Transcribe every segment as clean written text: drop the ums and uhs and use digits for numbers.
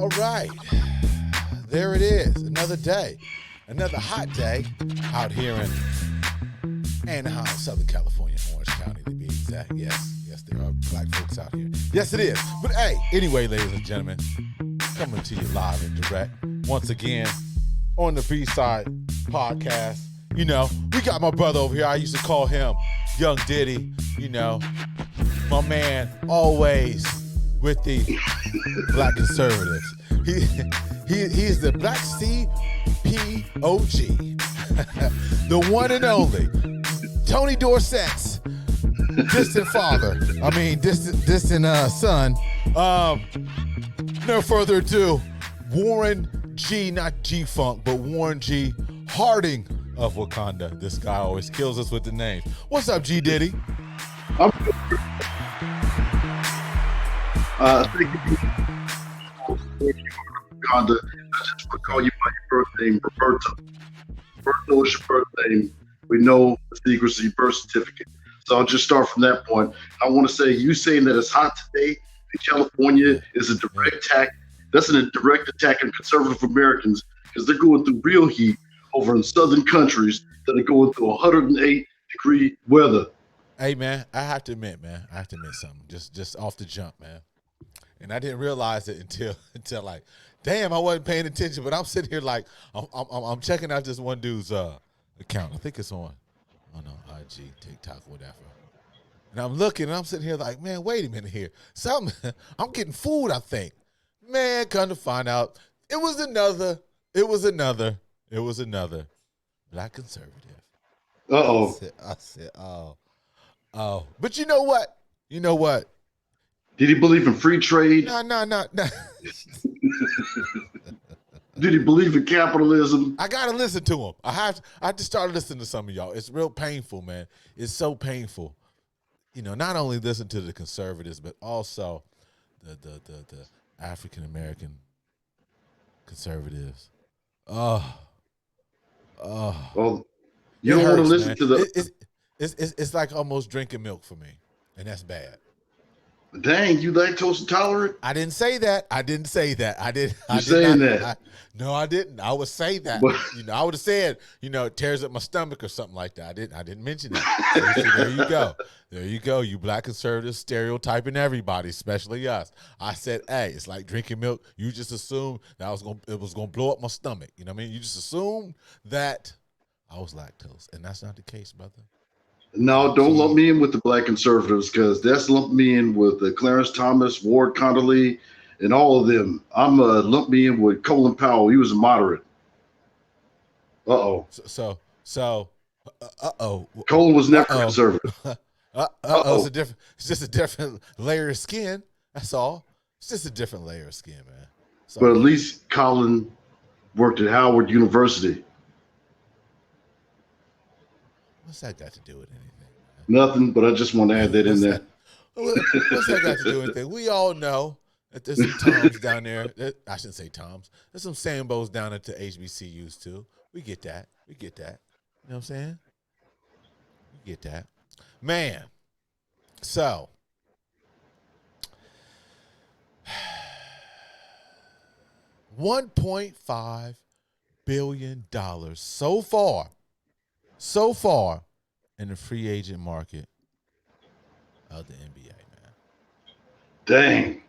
All right. There it is. Another day. Another hot day out here in Anaheim, Southern California, Orange County to be exact. Yes, there are black folks out here. Yes, it is. But hey, anyway, ladies and gentlemen, coming to you live and direct once again on the B-Side Podcast. You know, we got my brother over here. I used to call him Young Diddy. You know, my man always with the black conservatives. He's the black CPOG, the one and only Tony Dorsett's distant father. I mean, distant son. No further ado, Warren G, not G-Funk, but Warren G Harding of Wakanda. This guy always kills us with the names. What's up, G Diddy? Thank you. Wakanda. I just want to call you by your birth name, Roberto. Roberto is your birth name. We know the secrecy birth certificate. So I'll just start from that point. I want to say, you saying that it's hot today in California is a direct attack. That's a direct attack on conservative Americans because they're going through real heat over in southern countries that are going through 108-degree weather. Hey, man, I have to admit something. Just off the jump, man. And I didn't realize it until like, damn, I wasn't paying attention. But I'm sitting here like, I'm checking out this one dude's account. I think it's on, I don't know, IG, TikTok, whatever. And I'm looking, and I'm sitting here like, man, wait a minute here. I'm getting fooled, I think. Man, come to find out, it was another black conservative. Uh-oh. I said, oh. But you know what? Did he believe in free trade? No. Did he believe in capitalism? I gotta listen to him. I have to start listening to some of y'all. It's real painful, man. It's so painful. You know, not only listen to the conservatives, but also the African American conservatives. Well, you don't want to listen man. to the. It's like almost drinking milk for me, and that's bad. Dang, you lactose intolerant? I didn't say that. I didn't. No, I didn't. I would say that. I would have said, it tears up my stomach or something like that. I didn't mention that. So there you go. You black conservatives stereotyping everybody, especially us. I said, hey, it's like drinking milk. You just assumed that it was gonna blow up my stomach. You know what I mean? You just assumed that I was lactose, and that's not the case, brother. No, don't lump me in with the black conservatives because that's lumped me in with Clarence Thomas, Ward Connerly, and all of them. I'm lump me in with Colin Powell. He was a moderate. Uh-oh. So, Colin was never conservative. It's just a different layer of skin. That's all. It's just a different layer of skin, man. But at least Colin worked at Howard University. What's that got to do with anything? Nothing, but I just want to add that in there. What's that got to do with anything? We all know that there's some Toms down there. I shouldn't say Toms. There's some Sambos down at the HBCUs too. We get that. You know what I'm saying? We get that. Man, so $1.5 billion so far in the free agent market of the NBA, man. Dang.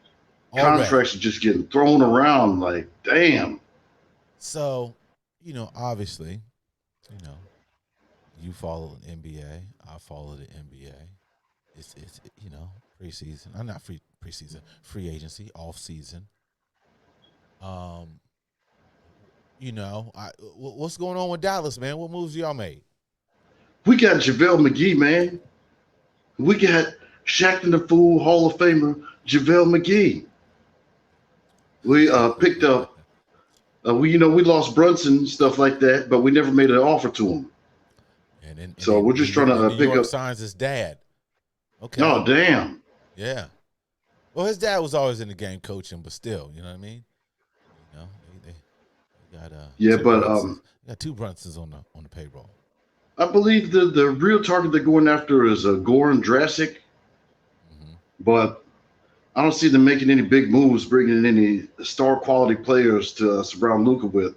Contracts are just getting thrown around like, damn. So, obviously, you follow the NBA. I follow the NBA. It's preseason. I'm not preseason, free agency, off season. What's going on with Dallas, man? What moves y'all made? We got JaVale McGee, man. We got Shaqtin' the Fool Hall of Famer JaVale McGee. We picked up, we lost Brunson, stuff like that, but we never made an offer to him. So we're just trying to pick up. Signs his dad. Okay. Oh, damn. Yeah. Well, his dad was always in the game coaching, but still, you know what I mean? They got two Brunsons on the payroll. I believe the real target they're going after is Goran Dragic, but I don't see them making any big moves, bringing in any star quality players to surround Luca with.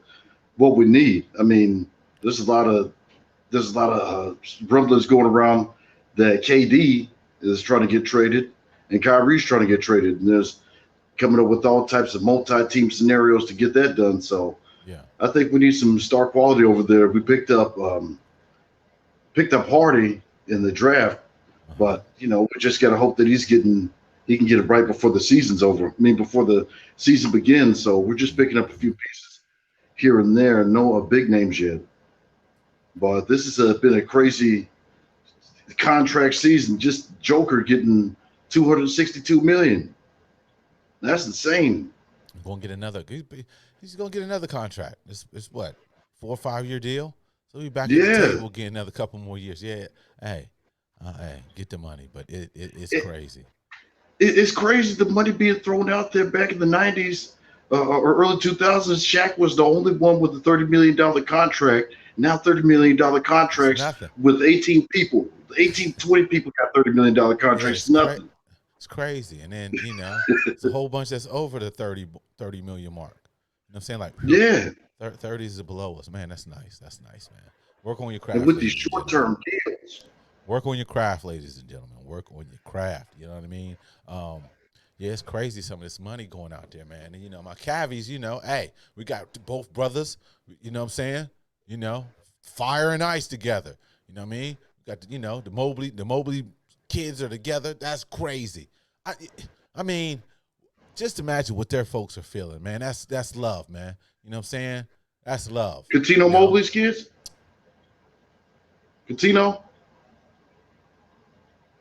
What we need. I mean, there's a lot of rumblings going around that KD is trying to get traded and Kyrie's trying to get traded, and there's coming up with all types of multi-team scenarios to get that done. So Yeah. I think we need some star quality over there. We picked up Hardy in the draft, but we just got to hope that he can get it right before the season's over. I mean, before the season begins. So we're just picking up a few pieces here and there, no big names yet. But this has been a crazy contract season. Just Joker getting 262 million. That's insane. I'm gonna get another. He's gonna get another contract. It's what, 4 or 5 year deal. So he'll be back at the Yeah, table getting another couple more years. Yeah. Hey, get the money, but it's it, crazy. it's crazy the money being thrown out there back in the 90s or early 2000s. Shaq was the only one with a $30 million contract. Now $30 million It's contracts nothing. with 18 people. 18, 20 people got $30 million Yeah, contracts. Nothing. it's crazy. And then it's a whole bunch that's over the 30 million mark. You know what I'm saying? Like Yeah. 30 is below us. Man, that's nice. That's nice, man. Work on your And craft, with these ladies and gentlemen. short-term deals. Work on your craft, ladies and gentlemen. Work on your craft. You know what I mean? Yeah, it's crazy some of this money going out there, man. And my Cavies, hey, we got both brothers, you know what I'm saying? Fire and ice together. You know what I mean? We got the Mobley kids are together. That's crazy. I mean, just imagine what their folks are feeling, man. That's love, man. You know what I'm saying? That's love. Catino Mobley's kids? Catino?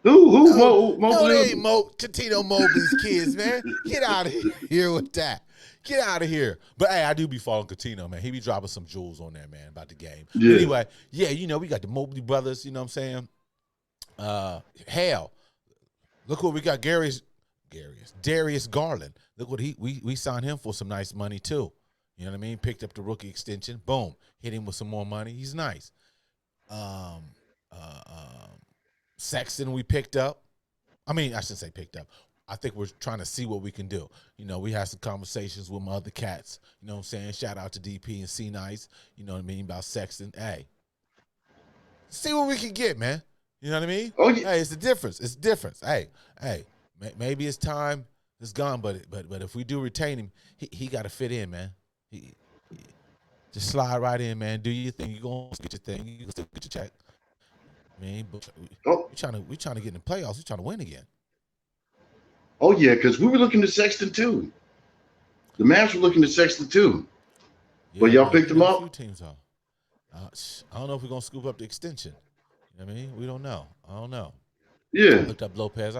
Who? No, Mobley? they ain't Tino Mobley's kids, man. Get out of here with that. Get out of here. But hey, I do be following Catino, man. He be dropping some jewels on there, man, about the game. Yeah. Anyway, yeah, we got the Mobley brothers, you know what I'm saying? Hell, look what we got. Darius Garland. Look what we signed him for some nice money too. You know what I mean? Picked up the rookie extension. Boom. Hit him with some more money. He's nice. Sexton we picked up. I mean, I shouldn't say picked up. I think we're trying to see what we can do. We had some conversations with my other cats. You know what I'm saying? Shout out to DP and C Nice. You know what I mean? About Sexton. Hey, see what we can get, man. You know what I mean? Oh, yeah. Hey, it's the difference. It's the difference. Hey, maybe his time is gone, but if we do retain him, he got to fit in, man. He just slide right in, man. Do your thing. You gonna get your thing. You gonna still get your check. I mean, but Oh, we trying to get in the playoffs. We trying to win again. oh yeah, because we were looking at Sexton too. The Mavs were looking at Sexton too. Yeah, But y'all man, picked him a up? few teams are. I don't know if we're gonna scoop up the extension. You know what I mean? We don't know. I don't know. Yeah. Looked up Lopez.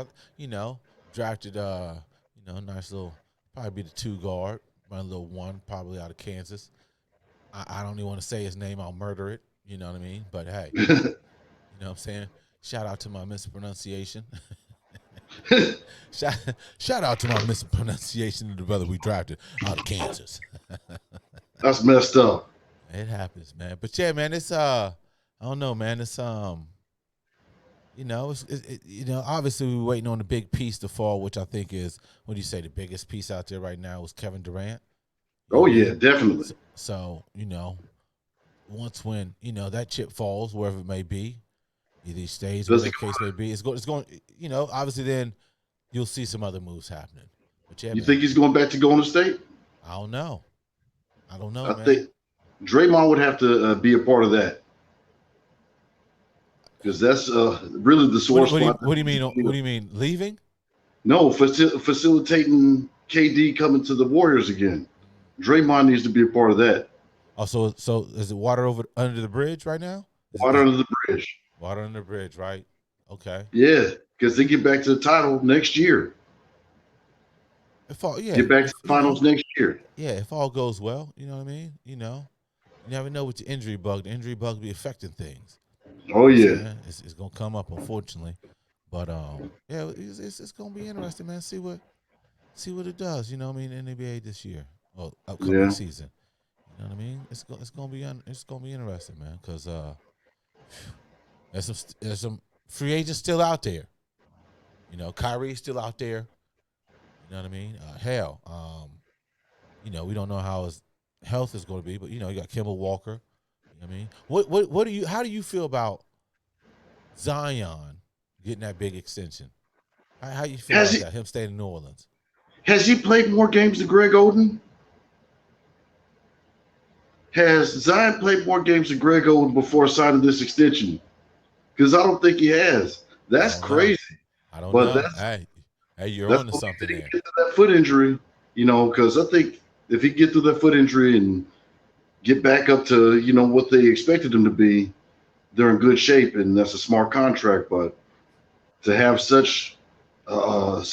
Drafted nice little, probably be the 2 guard, run a little 1, probably out of Kansas. I don't even want to say his name. I'll murder it. You know what I mean? But hey, you know what I'm saying? Shout out to my mispronunciation. shout out to my mispronunciation of the brother we drafted out of Kansas. That's messed up. It happens, man. But yeah, man, it's I don't know, man. It's obviously we're waiting on the big piece to fall, which I think is, what do you say, the biggest piece out there right now is Kevin Durant. Oh yeah, definitely. So once when that chip falls, wherever it may be, either he stays, whatever the case may be, it's going. Obviously then you'll see some other moves happening. But yeah, You man, think he's going back to Golden State? I don't know. I don't know, I man. think Draymond would have to be a part of that because that's really the source. What do you mean? What do you mean leaving? No, facilitating KD coming to the Warriors again. Draymond needs to be a part of that. Oh, so is it water under the bridge right now? Water under the bridge. Water under the bridge, right? Okay. Yeah, because they get back to the title next year. Get back to the finals next year. Yeah, if all goes well, you know what I mean? You never know with the injury bug. The injury bug be affecting things. Oh yeah. Yeah, it's gonna come up, unfortunately. But yeah, it's gonna be interesting, man. See what it does. You know what I mean? In the NBA this year, or upcoming season. You know what I mean? It's gonna be interesting, man. Because there's some free agents still out there. Kyrie's still out there. You know what I mean? Hell, we don't know how his health is going to be, but you got Kimball Walker. You know what I mean? What do you? How do you feel about Zion getting that big extension? How you feel about that? Him staying in New Orleans. Has he played more games than Greg Oden? Has Zion played more games than Greg Oden before signing this extension? Because I don't think he has. That's crazy. I don't know. Hey, you're on to something there. Get to that foot injury, because I think if he get through that foot injury and get back up to what they expected him to be, they're in good shape, and that's a smart contract. But to have such a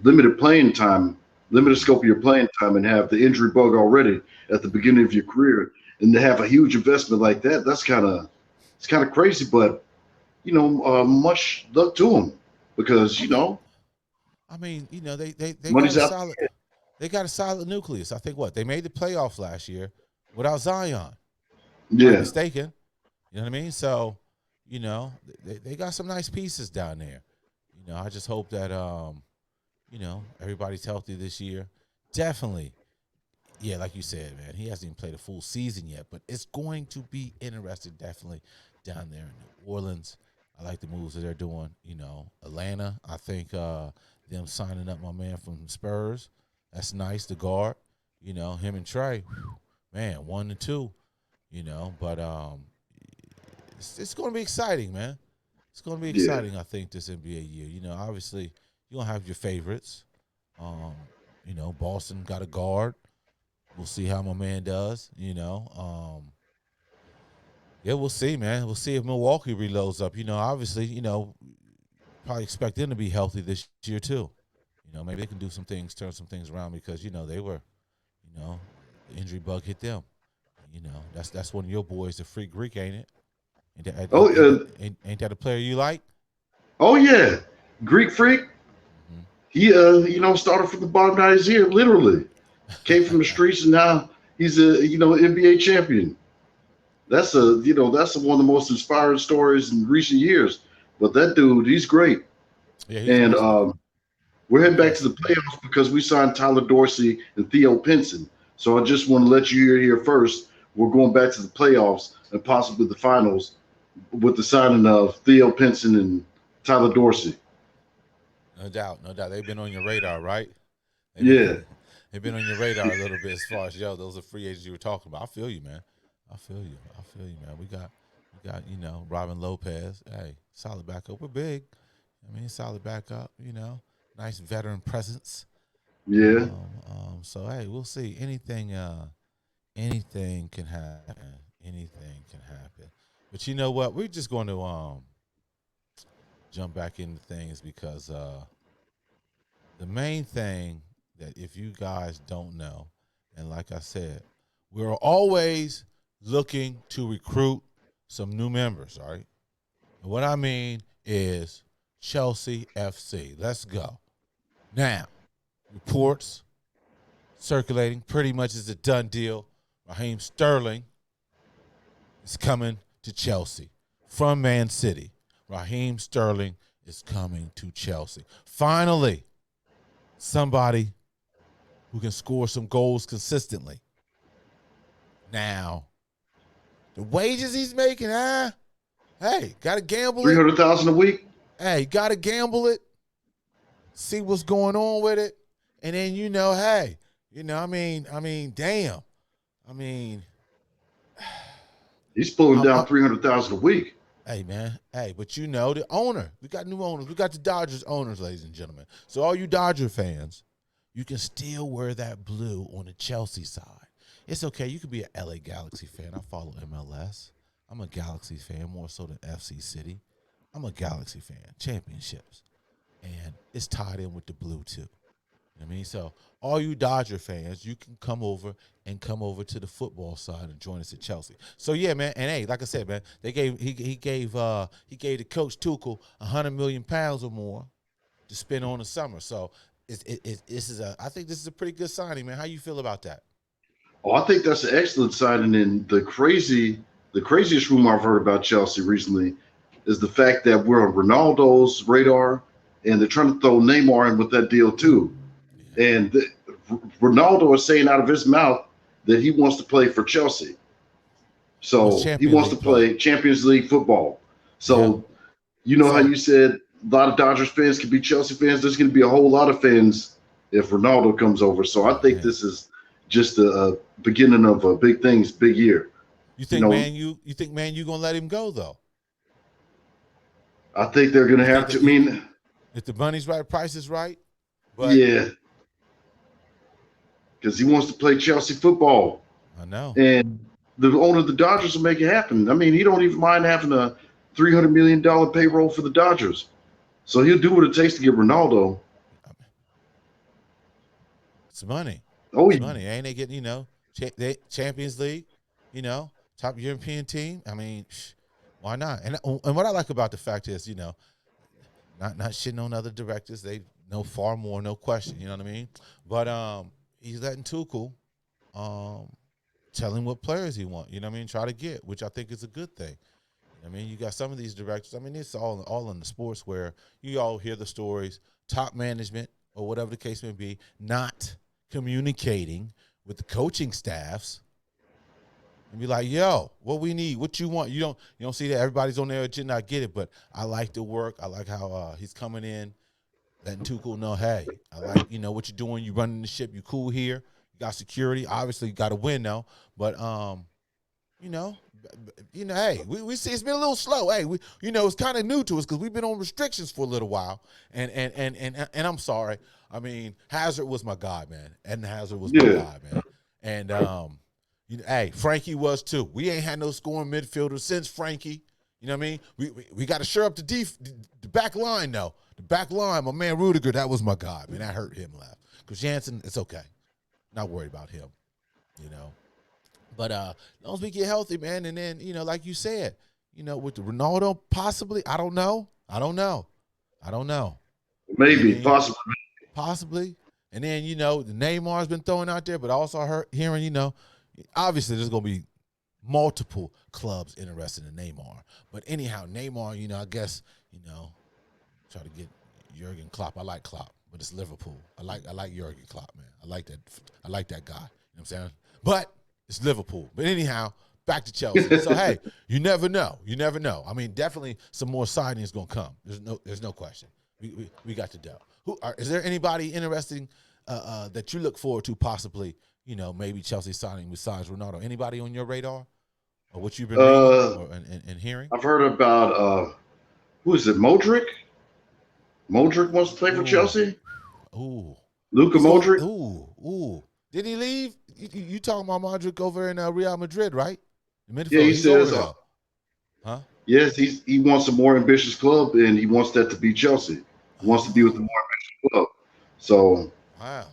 limited playing time, limited scope of your playing time, and have the injury bug already at the beginning of your career, and to have a huge investment like that, it's kind of crazy. But much luck to him because I mean, they money's got a out. solid. They got a solid nucleus. I think they made the playoffs last year without Zion. Yeah, I'm not mistaken. You know what I mean? So, they got some nice pieces down there. I just hope that everybody's healthy this year. Definitely. Yeah, like you said, man, he hasn't even played a full season yet, but it's going to be interesting definitely down there in New Orleans. I like the moves that they're doing. Atlanta, I think them signing up my man from Spurs, that's nice, the guard. Him and Trey, man, 1 and 2, but it's going to be exciting, man. It's going to be exciting, I think, this NBA year. Obviously, you're going to have your favorites. Boston got a guard. We'll see how my man does, Yeah, we'll see, man. We'll see if Milwaukee reloads up. Obviously, probably expect them to be healthy this year too. Maybe they can do some things, turn some things around because, they were, the injury bug hit them. That's one of your boys, the Freak Greek, ain't it? Ain't that a player you like? Oh yeah, Greek Freak. Mm-hmm. He started from the bottom of his ear, literally. Came from the streets and now he's a NBA champion. That's one of the most inspiring stories in recent years. But that dude, he's great. Yeah, and we're heading back to the playoffs because we signed Tyler Dorsey and Theo Pinson. So I just want to let you hear here first. We're going back to the playoffs and possibly the finals with the signing of Theo Pinson and Tyler Dorsey. No doubt. They've been on your radar, right? They've been on your radar a little bit as far as those are free agents you were talking about. I feel you, man. I feel you, man. We got Robin Lopez. Hey, solid backup. We're big. Solid backup. Nice veteran presence. Yeah. So hey, we'll see. Anything can happen. Anything can happen. But you know what? We're just going to jump back into things because the main thing that if you guys don't know, and like I said, we're always looking to recruit some new members, all right? And what I mean is Chelsea FC. Let's go. Now, reports circulating pretty much is a done deal. Raheem Sterling is coming to Chelsea from Man City. Raheem Sterling is coming to Chelsea. Finally, somebody who can score some goals consistently. Now, the wages he's making, hey, got to gamble it. $300,000 a week. Hey, got to gamble it. See what's going on with it. And then, hey, damn. He's pulling down $300,000 a week. Hey, man. Hey, but the owner. We got new owners. We got the Dodgers owners, ladies and gentlemen. So all you Dodger fans, you can still wear that blue on the Chelsea side. It's okay. You could be an LA Galaxy fan. I follow MLS. I'm a Galaxy fan more so than FC City. I'm a Galaxy fan. Championships. And it's tied in with the blue, too. You know what I mean? So all you Dodger fans, you can come over to the football side and join us at Chelsea. So yeah, man. And hey, like I said, man, he gave the coach Tuchel 100 million pounds or more to spend on the summer. So I think this is a pretty good signing, man. How you feel about that? Oh, I think that's an excellent signing. And the craziest rumor I've heard about Chelsea recently is the fact that we're on Ronaldo's radar, and they're trying to throw Neymar in with that deal too. And Ronaldo is saying out of his mouth that he wants to play for Chelsea. So he wants to play Champions League football. So you know how you said a lot of Dodgers fans can be Chelsea fans? There's going to be a whole lot of fans if Ronaldo comes over. So I think this is just a beginning of big things, big year. You think you think Man U gonna let him go though? I think they're gonna have to. I mean, if the money's right, price is right. But yeah, because he wants to play Chelsea football. I know. And the owner of the Dodgers will make it happen. I mean, he don't even mind having a $300 million payroll for the Dodgers. So he'll do what it takes to get Ronaldo. It's money. Oh, it's money. Ain't they getting, Champions League, top European team? I mean, why not? And what I like about the fact is, not shitting on other directors. They know far more, no question. You know what I mean? But he's letting Tuchel tell him what players he wants. You know what I mean? Try to get, which I think is a good thing. I mean, you got some of these directors. I mean, it's all in the sports where you all hear the stories, top management or whatever the case may be, not communicating with the coaching staffs and be like, yo, what we need, what you want. You don't see that everybody's on their agenda. I get it, but I like the work. I like how he's coming in, letting Tuchel know, hey, I like, what you're doing. You running the ship. You cool here. You got security. Obviously, you got to win now. But, hey, we see it's been a little slow. Hey, it's kind of new to us because we've been on restrictions for a little while. And I'm sorry. I mean, Hazard was my guy, man. Eden Hazard was my guy, man. And hey, Frankie was too. We ain't had no scoring midfielder since Frankie. You know what I mean? We got to shore up the back line though. The back line, my man Rudiger, that was my guy, man. That hurt him left. Because Jansen, it's okay. Not worried about him. But as long as we get healthy, man, and then, like you said, with the Ronaldo, possibly, I don't know. Maybe, possibly. And then, the Neymar's been thrown out there, but also hearing, obviously there's going to be multiple clubs interested in Neymar. But anyhow, Neymar, I guess, try to get Jurgen Klopp. I like Klopp, but it's Liverpool. I like Jurgen Klopp, man. I like that guy. You know what I'm saying? But it's Liverpool. But anyhow, back to Chelsea. So, hey, you never know. I mean, definitely some more signings going to come. There's no question. We got to do. Is there anybody interesting that you look forward to possibly, maybe Chelsea signing besides Ronaldo? Anybody on your radar or what you've been reading and hearing? I've heard about, who is it, Modric? Modric wants to play for Chelsea? Ooh. Luka Modric? Ooh. Did he leave? You talking about Modric over in Real Madrid, right? Yeah, he says, huh? Yes, he wants a more ambitious club, and he wants that to be Chelsea. He wants to be with a more ambitious club. So, wow.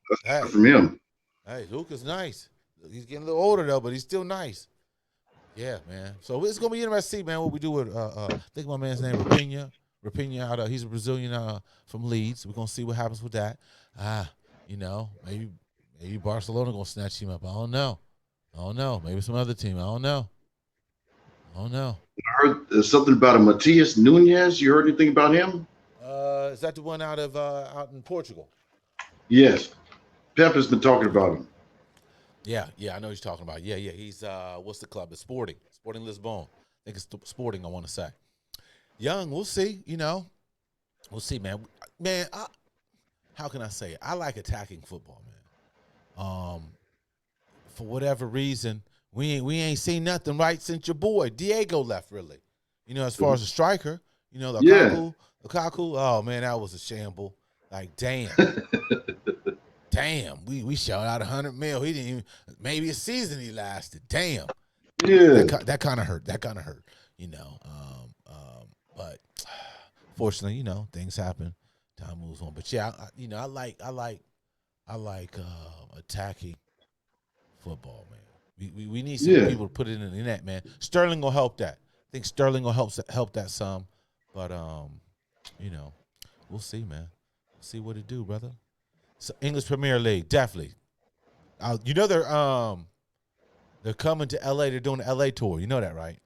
That's good from him. Hey, Luka's nice. He's getting a little older, though, but he's still nice. Yeah, man. So it's going to be interesting to see, man, what we do with, I think my man's name is Rapinha, he's a Brazilian from Leeds. We're going to see what happens with that. Maybe Barcelona going to snatch him up. I don't know. Maybe some other team. I don't know. I heard something about a Matias Nunez. You heard anything about him? Is that the one out in Portugal? Yes. Pep has been talking about him. Yeah, I know what you're talking about. Yeah. He's what's the club? It's Sporting Lisbon. I think it's Sporting, I want to say. Young, we'll see, We'll see, man. Man, how can I say it? I like attacking football, man. For whatever reason, we ain't seen nothing right since your boy Diego left, really. As far as a striker, Lukaku. Oh man, that was a shamble. Like, damn, we shelled out $100 million. He didn't even, maybe a season he lasted. Damn, yeah, that kind of hurt. But fortunately, things happen. Time moves on. But yeah, I like attacking football, man. We need some people to put it in the net, man. Sterling will help that. I think Sterling will help that some. But we'll see, man. We'll see what it do, brother. So English Premier League, definitely. They're coming to LA. They're doing the LA tour. You know that, right?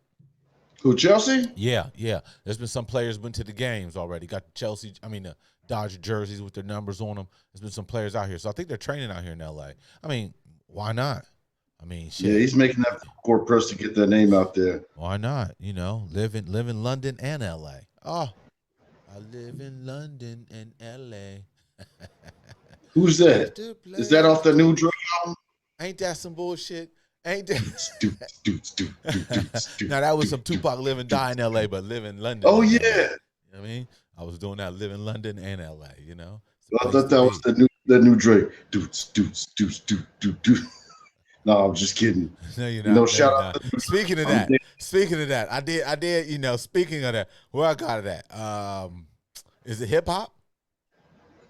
Who, Chelsea? Yeah, yeah. There's been some players been to the games already. Got the the Dodger jerseys with their numbers on them. There's been some players out here, so I think they're training out here in L.A. I mean, why not? I mean, Yeah, shit. he's making that court press to get that name out there. Why not? You know, live in London and L.A. Oh, I live in London and L.A. Who's that? Is that off the new Drake album? Ain't that some bullshit? Ain't that? Dude. Now that was some Tupac live and die in L.A., but live in London. Oh and yeah. LA. You know what I mean? I was doing that, live in London and L.A. You know. I thought that was the new Drake. Dudes. No, I'm just kidding. No, you're not. No, shout out. Speaking of that, I did. You know, speaking of that, where I got it at? Is it hip hop?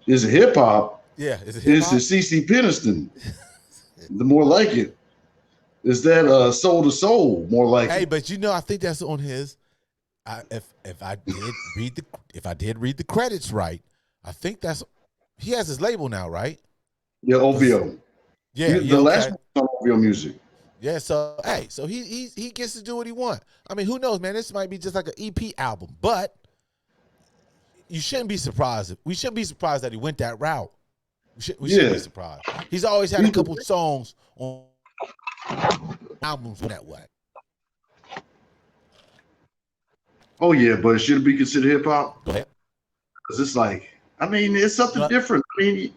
Is it hip hop? Yeah, is it hip hop? It's CC Peniston. The more like it. Is that Soul to Soul? More like Hey, it. but you know, I think that's on his. If I did read the credits right, I think that's he has his label now, right? Yeah, OVO. Yeah, The last one was on OVO Music. Yeah, so hey, so he gets to do what he wants. I mean, who knows, man? This might be just like an EP album, but you shouldn't be surprised. We shouldn't be surprised that he went that route. We shouldn't be surprised. He's always had a couple songs on albums that way. Oh yeah, but should it be considered hip hop? Go ahead. Because it's like, I mean, it's something different. I mean,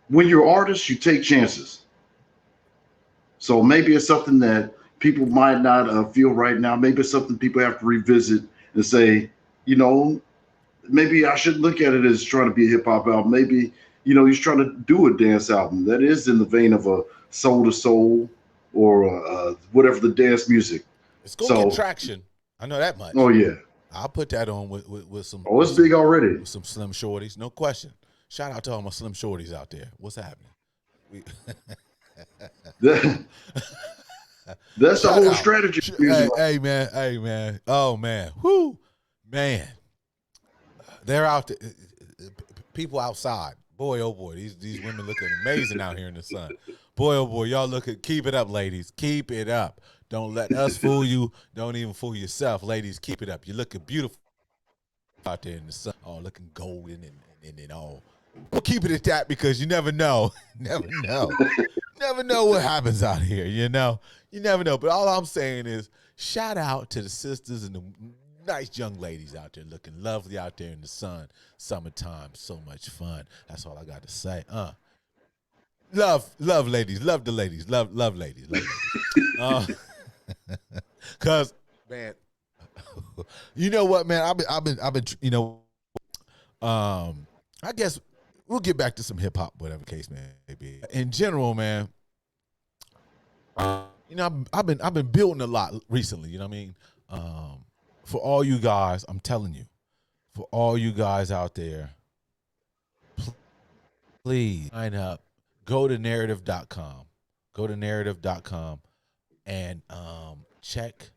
when you're artists, you take chances. So maybe it's something that people might not feel right now. Maybe it's something people have to revisit and say, you know, maybe I should look at it as trying to be a hip hop album. Maybe, you know, he's trying to do a dance album that is in the vein of a Soul to Soul or whatever the dance music. It's going to get traction. I know that much. Oh, yeah. I'll put that on with some. Oh, it's big already. With some Slim Shorties, no question. Shout out to all my Slim Shorties out there. What's happening? That's the whole strategy. Hey, man. Oh, man. Whoo. Man. They're out there. People outside. Boy, oh, boy. These women looking amazing out here in the sun. Boy, oh, boy. Y'all keep it up, ladies. Keep it up. Don't let us fool you. Don't even fool yourself. Ladies, keep it up. You're looking beautiful out there in the sun. Oh, looking golden and all. We'll keep it at that because you never know. Never know what happens out here, you know? You never know. But all I'm saying is shout out to the sisters and the nice young ladies out there looking lovely out there in the sun. Summertime, so much fun. That's all I got to say. Love ladies. Love the ladies. Love ladies. Love ladies. Cause man, you know what, man? I've been, you know, I guess we'll get back to some hip hop, whatever the case may be. In general, man, you know, I've been building a lot recently. You know what I mean? For all you guys, I'm telling you, for all you guys out there, please sign up. Go to narrative.com. Go to narrative.com. And check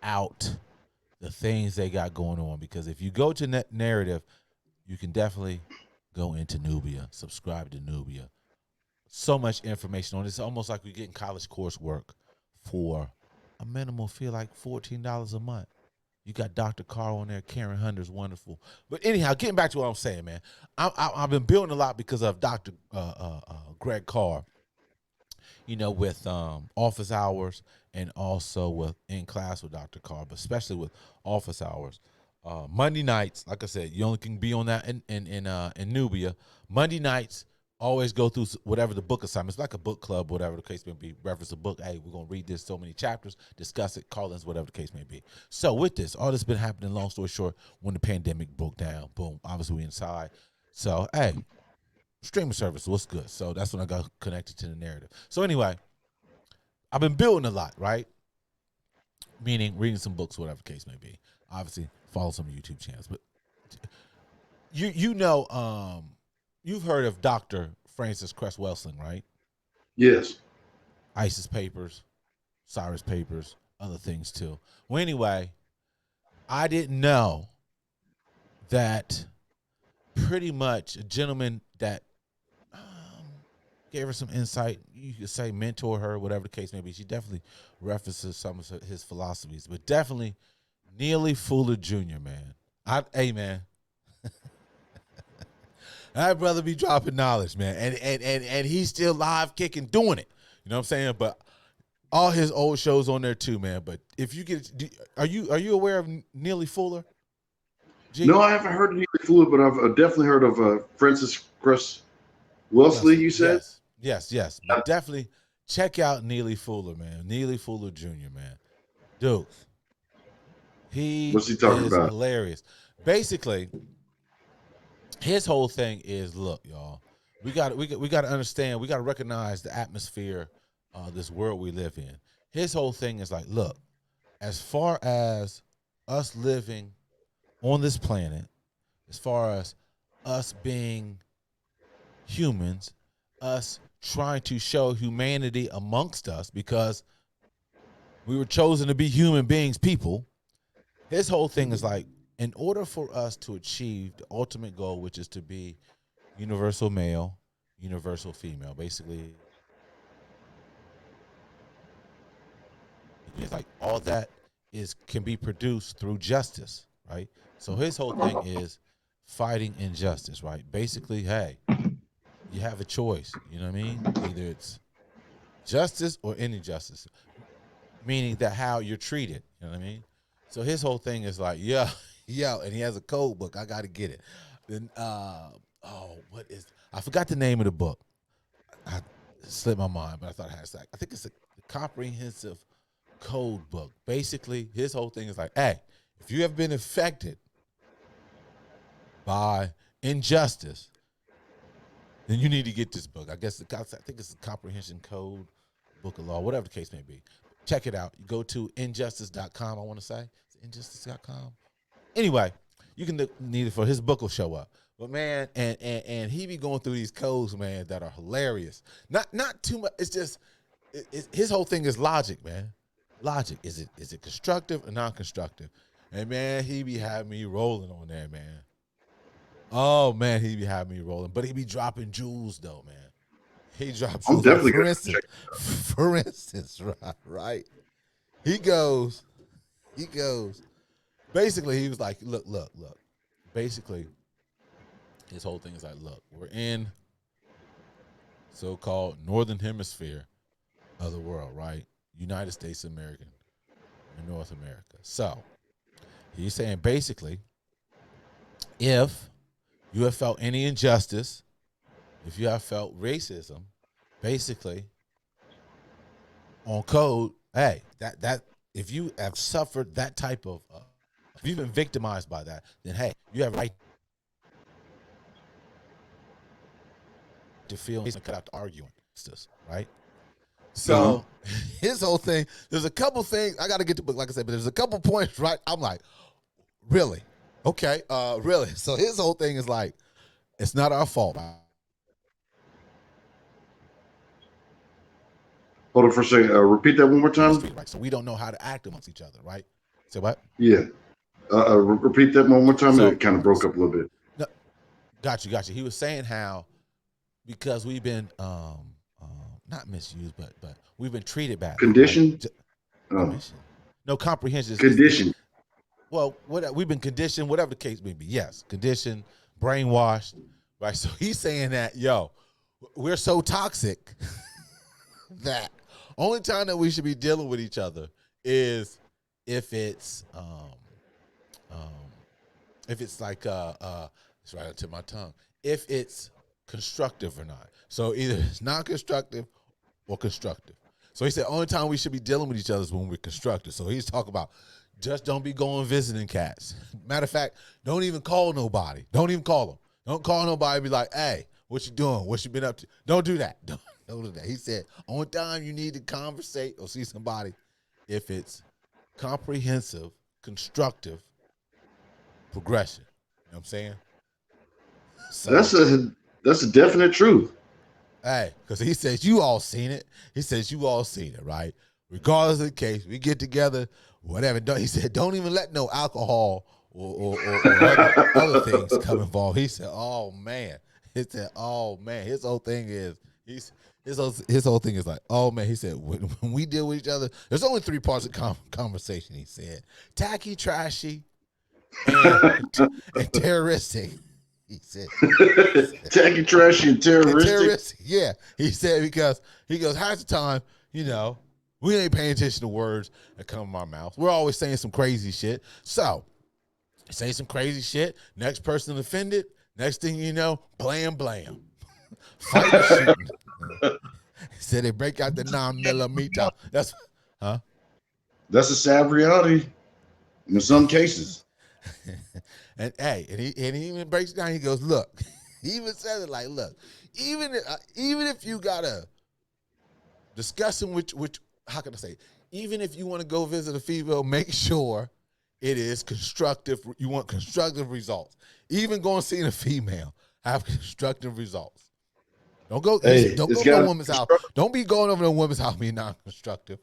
out the things they got going on. Because if you go to Narrative, you can definitely go into Nubia, subscribe to Nubia. So much information on it. It's almost like we're getting college coursework for a minimal fee, like $14 a month. You got Dr. Carr on there. Karen Hunter's wonderful. But anyhow, getting back to what I'm saying, man. I've been building a lot because of Dr. Greg Carr. You know, with office hours and also with in class with Dr. Carr, but especially with office hours. Monday nights, like I said, you only can be on that in Nubia. Monday nights, always go through whatever the book assignment. It's like a book club, whatever the case may be. Reference a book. Hey, we're going to read this so many chapters, discuss it, call-ins, whatever the case may be. So with this, all this has been happening, long story short, when the pandemic broke down, boom, obviously we inside. So, hey, streaming service, what's good? So that's when I got connected to the Narrative. So anyway, I've been building a lot, right? Meaning reading some books, whatever the case may be. Obviously, follow some YouTube channels. But you know, you've heard of Dr. Francis Cress Welsing, right? Yes. ISIS Papers, Cyrus Papers, other things too. Well, anyway, I didn't know that pretty much a gentleman that gave her some insight. You could say mentor her, whatever the case may be. She definitely references some of his philosophies, but definitely Neely Fuller Jr., man. Hey, man. That brother be dropping knowledge, man. And he's still live kicking, doing it. You know what I'm saying? But all his old shows on there too, man. But if you are you aware of Neely Fuller? G? No, I haven't heard of Neely Fuller, but I've definitely heard of Francis Cress Wellesley, you said? Yes. But definitely check out Neely Fuller, man. Neely Fuller Jr., man. Dude. What's he talking about? Hilarious. Basically, his whole thing is, look, y'all, we got to understand, we got to recognize the atmosphere this world we live in. His whole thing is like, look, as far as us living on this planet, as far as us being humans, us trying to show humanity amongst us because we were chosen to be human beings, people, his whole thing is like, in order for us to achieve the ultimate goal, which is to be universal male, universal female, basically, it's like all that can be produced through justice, right? So his whole thing is fighting injustice, right? Basically, hey, you have a choice, you know what I mean? Either it's justice or injustice, meaning that how you're treated, you know what I mean? So his whole thing is like, yeah, and he has a code book. I got to get it. Then, I forgot the name of the book. I slipped my mind, but I thought it had I think it's a comprehensive code book. Basically, his whole thing is like, hey, if you have been affected by injustice, then you need to get this book. I think it's a comprehension code book of law, whatever the case may be. Check it out. You go to injustice.com, I want to say. It's injustice.com. Anyway, you can need it for his book will show up. But man, and he be going through these codes, man, that are hilarious. Not too much. It's just his whole thing is logic, man. Logic. Is it constructive or non-constructive? And man, he be having me rolling on there, man. Oh man, he be having me rolling. But he be dropping jewels though, man. He drops jewels. Definitely for instance, right? He goes. Basically, he was like, look. Basically, his whole thing is like, look, we're in so-called northern hemisphere of the world, right? United States of America and North America. So he's saying basically, if you have felt any injustice, if you have felt racism, basically on code, hey, that if you have suffered that type of, if you've been victimized by that, then hey, you have a right to feel and cut out the arguing, right? So his whole thing, there's a couple things, I got to get the book, like I said, but there's a couple points, right? I'm like, really? Okay, really? So his whole thing is like, it's not our fault. Hold on for a second. Repeat that one more time. Right. So we don't know how to act amongst each other, right? Say what? Yeah. Repeat that one more time. It kind of broke up a little bit. No, got you. He was saying how because we've been not misused, but we've been treated bad. Conditioned? No, comprehension. Conditioned. Well, we've been conditioned, whatever the case may be. Yes, conditioned, brainwashed, right? So he's saying that, yo, we're so toxic that only time that we should be dealing with each other is if it's like it's right onto my tongue. If it's constructive or not. So either it's non-constructive or constructive. So he said only time we should be dealing with each other is when we're constructive. So he's talking about just don't be going visiting cats. Matter of fact, don't even call nobody. Don't even call them. Don't call nobody and be like, hey, what you doing? What you been up to? Don't do that. Don't do that. He said only time you need to conversate or see somebody if it's comprehensive, constructive progression. You know what I'm saying? So, that's a definite truth. Hey, because he says you all seen it. He says you all seen it, right? Regardless of the case, we get together, whatever. He said don't even let no alcohol or other things come involved. He said, oh man. He said, oh man. His whole thing is his whole thing is like, oh man, he said when we deal with each other, there's only three parts of conversation. He said, tacky, trashy, and terroristic. He said, tacky, trashy, and terroristic. Yeah, he said because he goes half the time, we ain't paying attention to words that come from our mouth. We're always saying some crazy shit. So say some crazy shit. Next person offended. Next thing you know, blam. Fighting, shooting. He said they break out the 9mm. That's a sad reality in some cases. and he even breaks it down. He goes, look, he even says it like, look, even if you gotta discussing which how can I say, even if you want to go visit a female, make sure it is constructive. You want constructive results. Even going seeing a female, have constructive results. Don't go. Don't go to a woman's house. Don't be going over to a woman's house being non-constructive.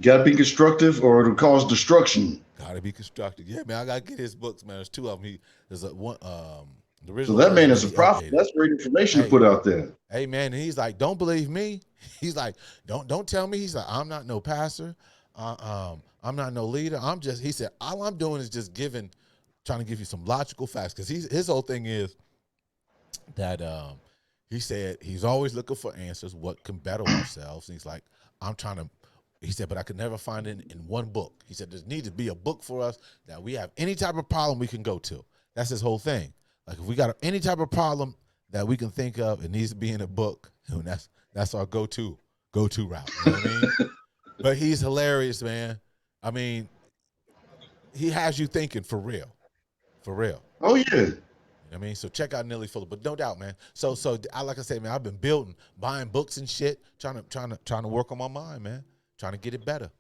Gotta be constructive, or it'll cause destruction. Gotta be constructive. Yeah, man. I gotta get his books, man. There's two of them. There's one. The original. So that man is a prophet. That's great information to put out there. Hey, man. And he's like, don't believe me. He's like, don't tell me. He's like, I'm not no pastor. I'm not no leader. He said, all I'm doing is just trying to give you some logical facts. Because his whole thing is that he said he's always looking for answers, what can better ourselves. And he's like, he said, but I could never find it in one book. He said, there needs to be a book for us that we have any type of problem we can go to. That's his whole thing. Like if we got any type of problem that we can think of, it needs to be in a book. And that's our go-to route. You know what I mean? But he's hilarious, man. I mean, he has you thinking for real. For real. Oh, yeah. You know what I mean? So check out Neely Fuller. But no doubt, man. So like I said, man, I've been buying books and shit, trying to work on my mind, man. Trying to get it better.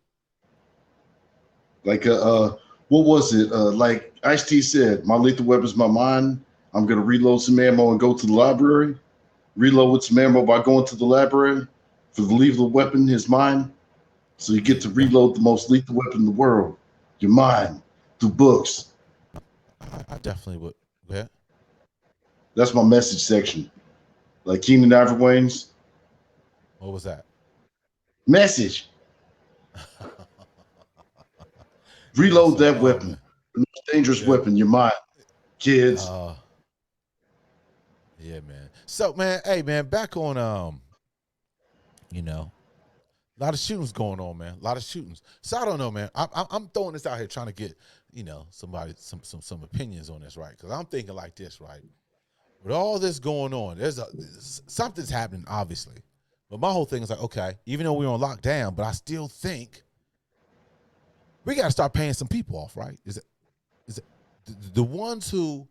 Like what was it? Like Ice-T said, my lethal weapon's my mind. I'm gonna reload some ammo and go to the library. Reload with some ammo by going to the library. For the lethal weapon is mine. So you get to reload the most lethal weapon in the world, your mind, through books. I definitely would. Yeah. That's my message section. Like Keenan Ivory Wayans. What was that? Message. Reload that weapon. The most dangerous weapon, your mind. Kids. Yeah, man. So, man, hey, man, back on, a lot of shootings going on, man. A lot of shootings. So I don't know, man. I'm throwing this out here trying to get, somebody some opinions on this, right? Because I'm thinking like this, right? With all this going on, something's happening, obviously. But my whole thing is like, okay, even though we're on lockdown, but I still think we got to start paying some people off, right? Is it the ones who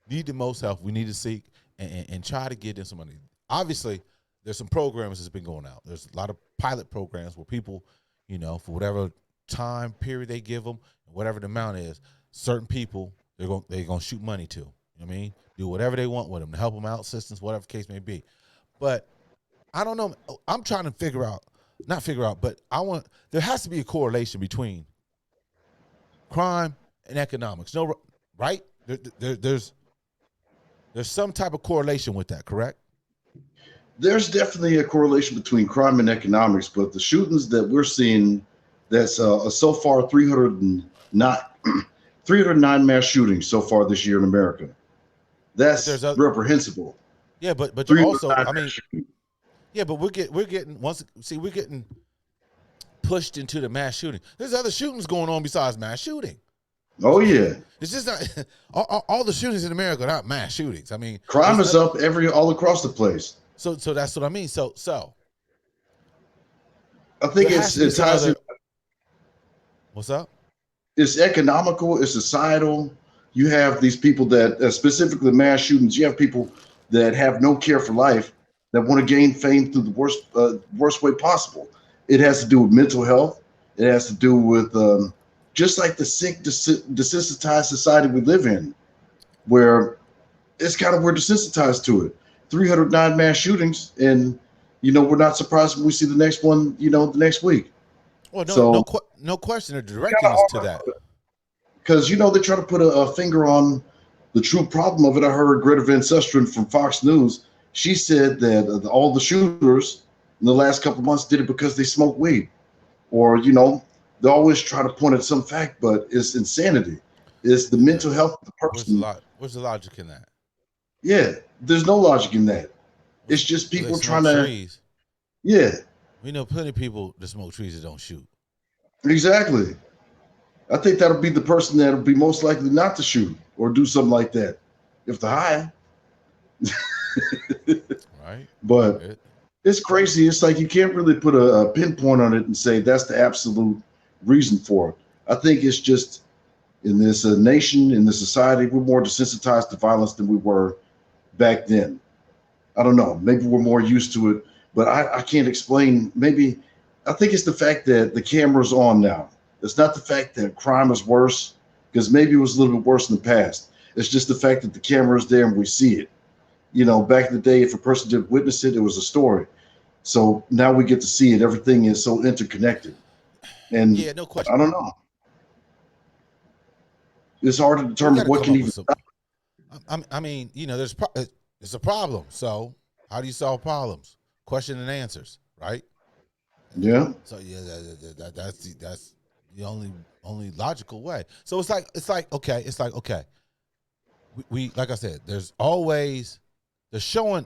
need the most help? We need to seek and try to get them some money. Obviously, there's some programs that's been going out. There's a lot of pilot programs where people, for whatever time period they give them, whatever the amount is, certain people they're gonna shoot money to. You know what I mean? Do whatever they want with them to help them out, assistance, whatever the case may be. But I don't know. I'm trying to but there has to be a correlation between crime and economics. No, right? There's some type of correlation with that, correct? There's definitely a correlation between crime and economics, but the shootings that we're seeing, that's so far 309 mass shootings so far this year in America. That's reprehensible. Yeah, but you're also, I mean, yeah, but we're getting pushed into the mass shooting. There's other shootings going on besides mass shooting. Oh yeah, it's just not all the shootings in America are not mass shootings. I mean, crime is up all across the place. So that's what I mean. So I think it ties in. What's up? It's economical. It's societal. You have these people that specifically mass shootings. You have people that have no care for life that want to gain fame through the worst way possible. It has to do with mental health. It has to do with just like the sick, desensitized society we live in, where we're desensitized to it. 309 mass shootings, and we're not surprised when we see the next one, the next week. Well, no question. They're directing us to that. Because they're trying to put a finger on the true problem of it. I heard Greta Van Susteren from Fox News. She said that all the shooters in the last couple of months did it because they smoke weed, or they always try to point at some fact, but it's insanity. It's the mental health of the person. Where's the logic in that? Yeah, there's no logic in that. It's just Well, they people smoke trying to. trees. Yeah, We know plenty of people that smoke trees that don't shoot. exactly. I think that'll be the person that'll be most likely not to shoot or do something like that if they're high. Right. But it's crazy. It's like you can't really put a pinpoint on it and say that's the absolute reason for it. I think it's just in this nation, in this society, we're more desensitized to violence than we were back then. I don't know. Maybe we're more used to it, but I can't explain. Maybe I think it's the fact that the camera's on now. It's not the fact that crime is worse, because maybe it was a little bit worse in the past. It's just the fact that the camera is there and we see it. Back in the day, if a person did witness it, it was a story. So now we get to see it. Everything is so interconnected. And yeah, no question. I don't know. It's hard to determine what can even stop. I mean, it's a problem. So how do you solve problems? Question and answers, right? Yeah. So yeah, that's the only logical way. So it's like okay. We like I said, they're showing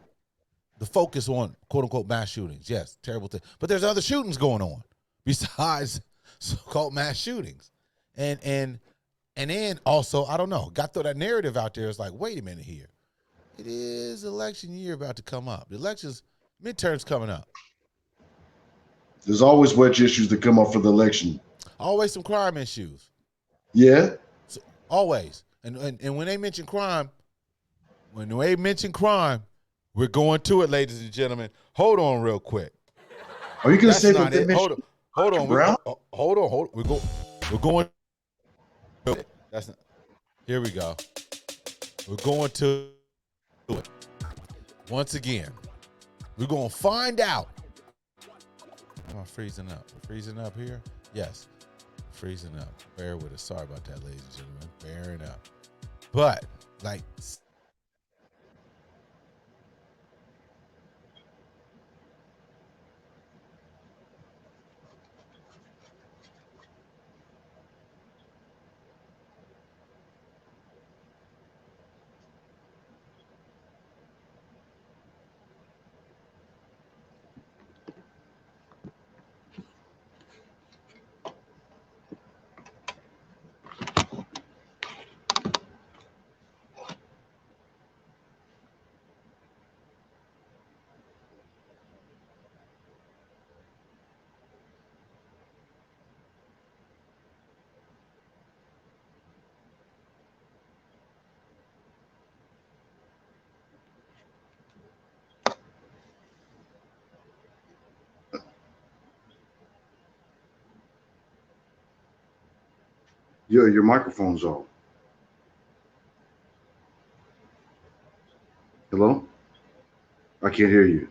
the focus on quote unquote mass shootings. Yes, terrible thing. But there's other shootings going on besides so-called mass shootings. And then also, I don't know, got to throw that narrative out there. It's like, wait a minute here. It is election year about to come up. The midterms coming up. There's always wedge issues that come up for the election. Always some crime issues. Yeah. So, always. And when they mention crime, we're going to it, ladies and gentlemen. Hold on real quick. Are you going to say that they mentioned? Hold on. Hold on. We're going. That's not. Here we go. We're going to it. Once again, we're going to find out. Am I freezing up? We're freezing up here? Yes. Freezing up. Bear with us. Sorry about that, ladies and gentlemen. Bearing up. But, like, your microphone's off. Hello? I can't hear you.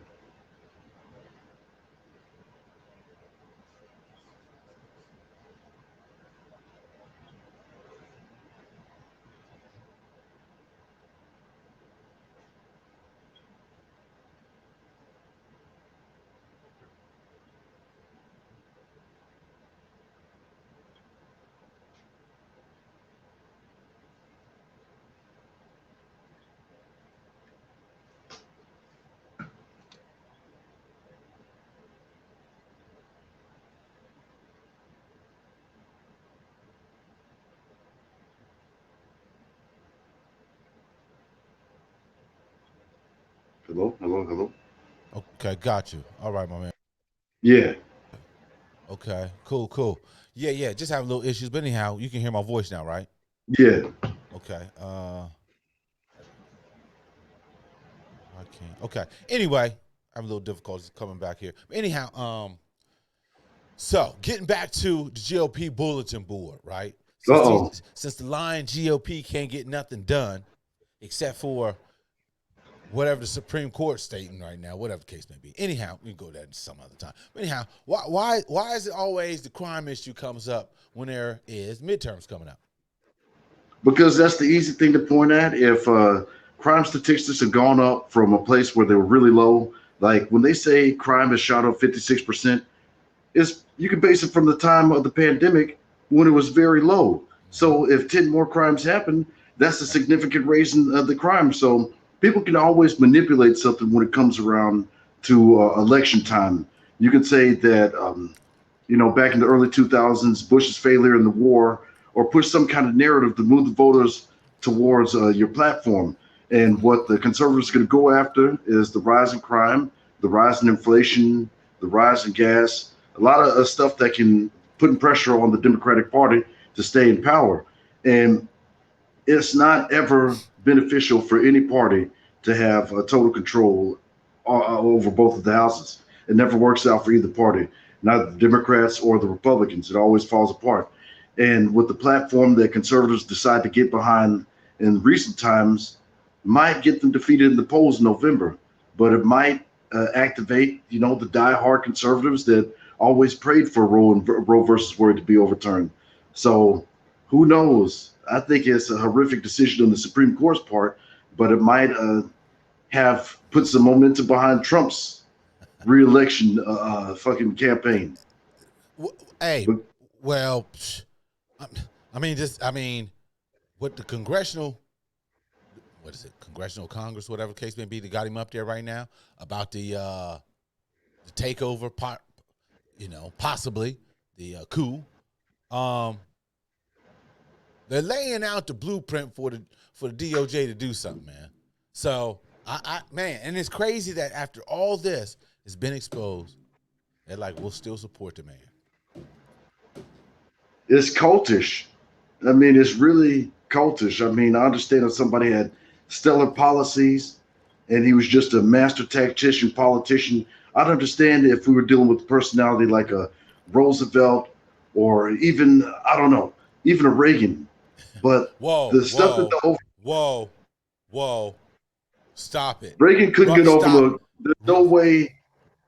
Hello. okay, got you. All right, my man. Yeah. Okay, cool. Yeah, just having little issues. But anyhow, you can hear my voice now, right? Yeah. Okay. I can't. Okay. Anyway, I have a little difficulties coming back here. But anyhow, so getting back to the GOP bulletin board, right? Since the lying GOP can't get nothing done except for whatever the Supreme Court's stating right now, whatever the case may be. Anyhow, we can go there some other time. But anyhow, why is it always the crime issue comes up when there is midterms coming up? Because that's the easy thing to point at. If crime statistics have gone up from a place where they were really low. Like when they say crime has shot up 56%, is you can base it from the time of the pandemic when it was very low. So if 10 more crimes happen, that's a significant raise in the crime. So people can always manipulate something when it comes around to election time. You can say that, back in the early 2000s, Bush's failure in the war, or push some kind of narrative to move the voters towards your platform. And what the conservatives are going to go after is the rise in crime, the rise in inflation, the rise in gas, a lot of stuff that can put pressure on the Democratic Party to stay in power. And it's not ever beneficial for any party to have total control over both of the houses. It never works out for either party, not the Democrats or the Republicans. It always falls apart. And with the platform that conservatives decide to get behind in recent times, might get them defeated in the polls in November, but it might activate, the diehard conservatives that always prayed for Roe versus Wade to be overturned. So who knows? I think it's a horrific decision on the Supreme Court's part, but it might have put some momentum behind Trump's re-election fucking campaign. Hey, well, what the congressional Congress, whatever case may be, that got him up there right now about the takeover part, possibly the coup. They're laying out the blueprint for the DOJ to do something, man. So and it's crazy that after all this has been exposed, they're like, we'll still support the man. It's cultish. It's really cultish. I understand if somebody had stellar policies and he was just a master tactician, politician. I'd understand if we were dealing with a personality like a Roosevelt or even, I don't know, even a Reagan. But stop it. Reagan couldn't get overlooked. There's no way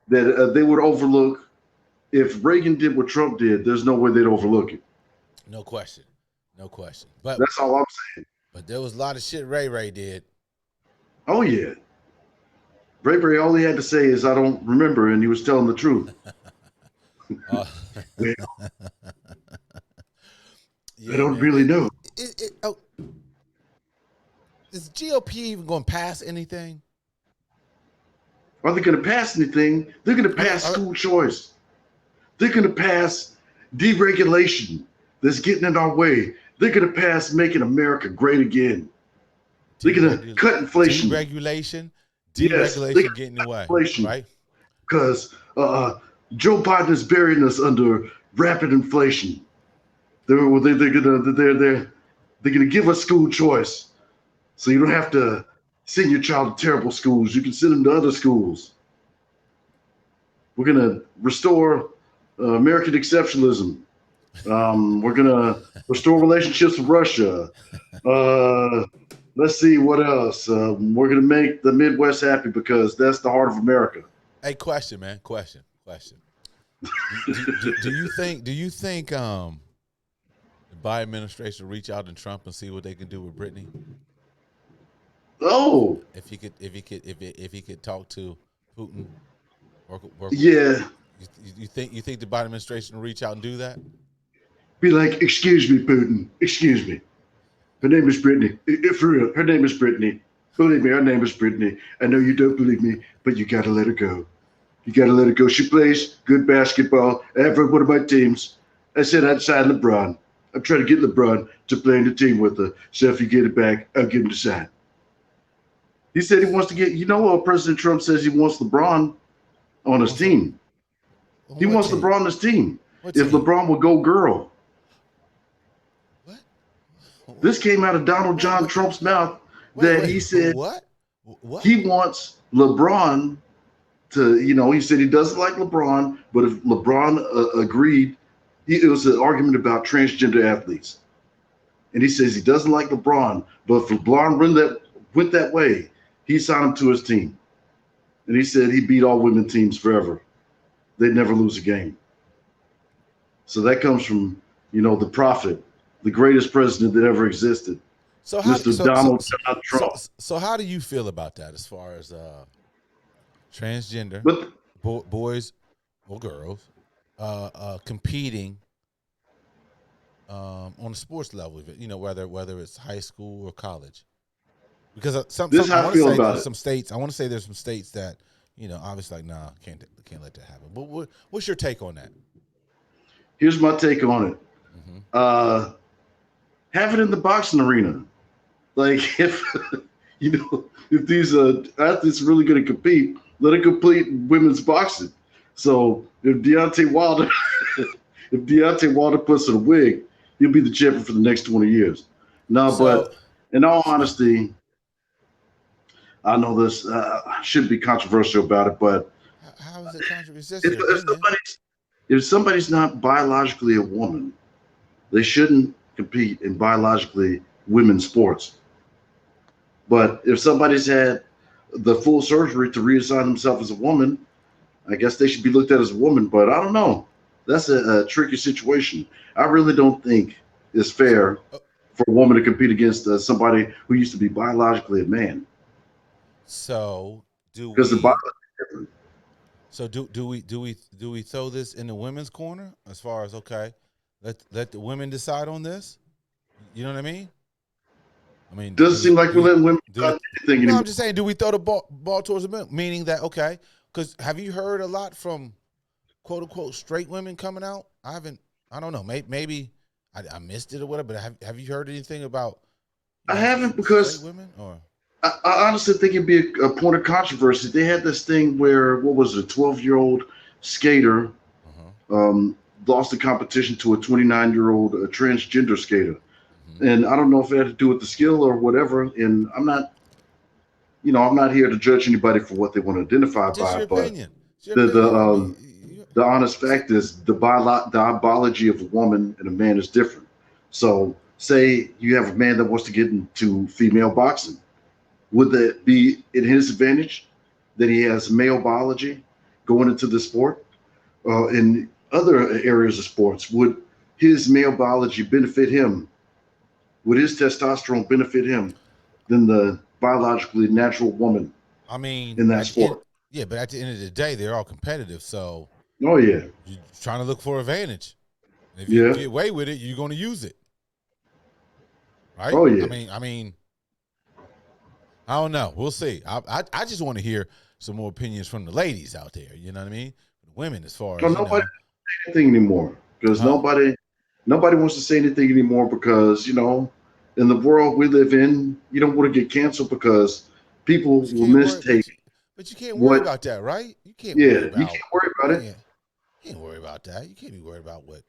that they would overlook. If Reagan did what Trump did, there's no way they'd overlook it. No question. But that's all I'm saying. But there was a lot of shit Ray did. Oh yeah. Ray, all he had to say is, I don't remember, and he was telling the truth. I don't really know. Is GOP even going to pass anything? Are they going to pass anything? They're going to pass school choice. They're going to pass deregulation that's getting in our way. They're going to pass making America great again. They're going to cut inflation. Deregulation getting in the way, inflation. Right? Because Joe Biden is burying us under rapid inflation. They're gonna give us school choice, so you don't have to send your child to terrible schools. You can send them to other schools. We're gonna restore American exceptionalism. We're gonna restore relationships with Russia. Let's see what else. We're gonna make the Midwest happy because that's the heart of America. Hey, question, man. Question. do you think the Biden administration will reach out to Trump and see what they can do with Brittany? Oh, if he could talk to Putin, yeah. You think the Biden administration will reach out and do that? Be like, excuse me, Putin. Excuse me. Her name is Brittany. For real, her name is Brittany. Believe me, her name is Brittany. I know you don't believe me, but you gotta let her go. You gotta let her go. She plays good basketball. Every one of my teams. I said I'd sign LeBron. I'm trying to get LeBron to play in the team with her. So if you get it back, I'll give him the sign. He said he wants to get, President Trump says he wants LeBron on his team. He wants LeBron on his team. If LeBron would go girl. What? This came out of Donald John Trump's mouth that he said he wants LeBron to, he said he doesn't like LeBron, but if LeBron agreed, it was an argument about transgender athletes. And he says he doesn't like LeBron, but if LeBron went that way, he signed him to his team. And he said he beat all women teams forever. They'd never lose a game. So that comes from, the prophet, the greatest president that ever existed. So how Mr. so Donald so, John so Trump. so how do you feel about that as far as transgender But boys or girls competing on a sports level, whether it's high school or college? Because this is I how I want to feel say about there's it. some states. I want to say there's some states that obviously like can't let that happen. But what's your take on that? Here's my take on it. Mm-hmm. Have it in the boxing arena. Like if if these athletes are really going to compete, let them complete women's boxing. So if Deontay Wilder, puts on a wig, he'll be the champion for the next 20 years. No, So but in all honesty, I know this should be controversial about it, but how is it controversial? It's if, your if opinion. somebody's not biologically a woman, they shouldn't compete in biologically women's sports. But if somebody's had the full surgery to reassign themselves as a woman, I guess they should be looked at as a woman. But I don't know. That's a tricky situation. I really don't think it's fair for a woman to compete against somebody who used to be biologically a man. So because the biology is different. So do we throw this in the women's corner as far as let the women decide on this? You know what I mean? Doesn't seem like we're letting women decide anything anymore. No, I'm just saying, do we throw the ball towards the men? Meaning that because have you heard a lot from quote unquote straight women coming out? I don't know. Maybe I missed it or whatever. But have you heard anything about? I haven't, because women or. I honestly think it'd be a point of controversy. They had this thing where, what was it, a 12-year-old skater lost the competition to a 29-year-old transgender skater. Mm-hmm. And I don't know if it had to do with the skill or whatever. And I'm not here to judge anybody for what they want to identify by. But the honest fact is the biology of a woman and a man is different. So say you have a man that wants to get into female boxing. Would that be in his advantage that he has male biology going into the sport? In other areas of sports, would his male biology benefit him? Would his testosterone benefit him than the biologically natural woman in that sport? But at the end of the day, they're all competitive. So, oh yeah, you're trying to look for advantage. If you get away with it, you're going to use it, right? Oh yeah. I mean. I don't know. We'll see. I just want to hear some more opinions from the ladies out there. You know what I mean? Women, as far as nobody say anything anymore, because nobody wants to say anything anymore, because in the world we live in, you don't want to get canceled because people will mistake. But you can't worry about that, right? You can't. Yeah, you can't worry about it. You can't worry about that. You can't be worried about what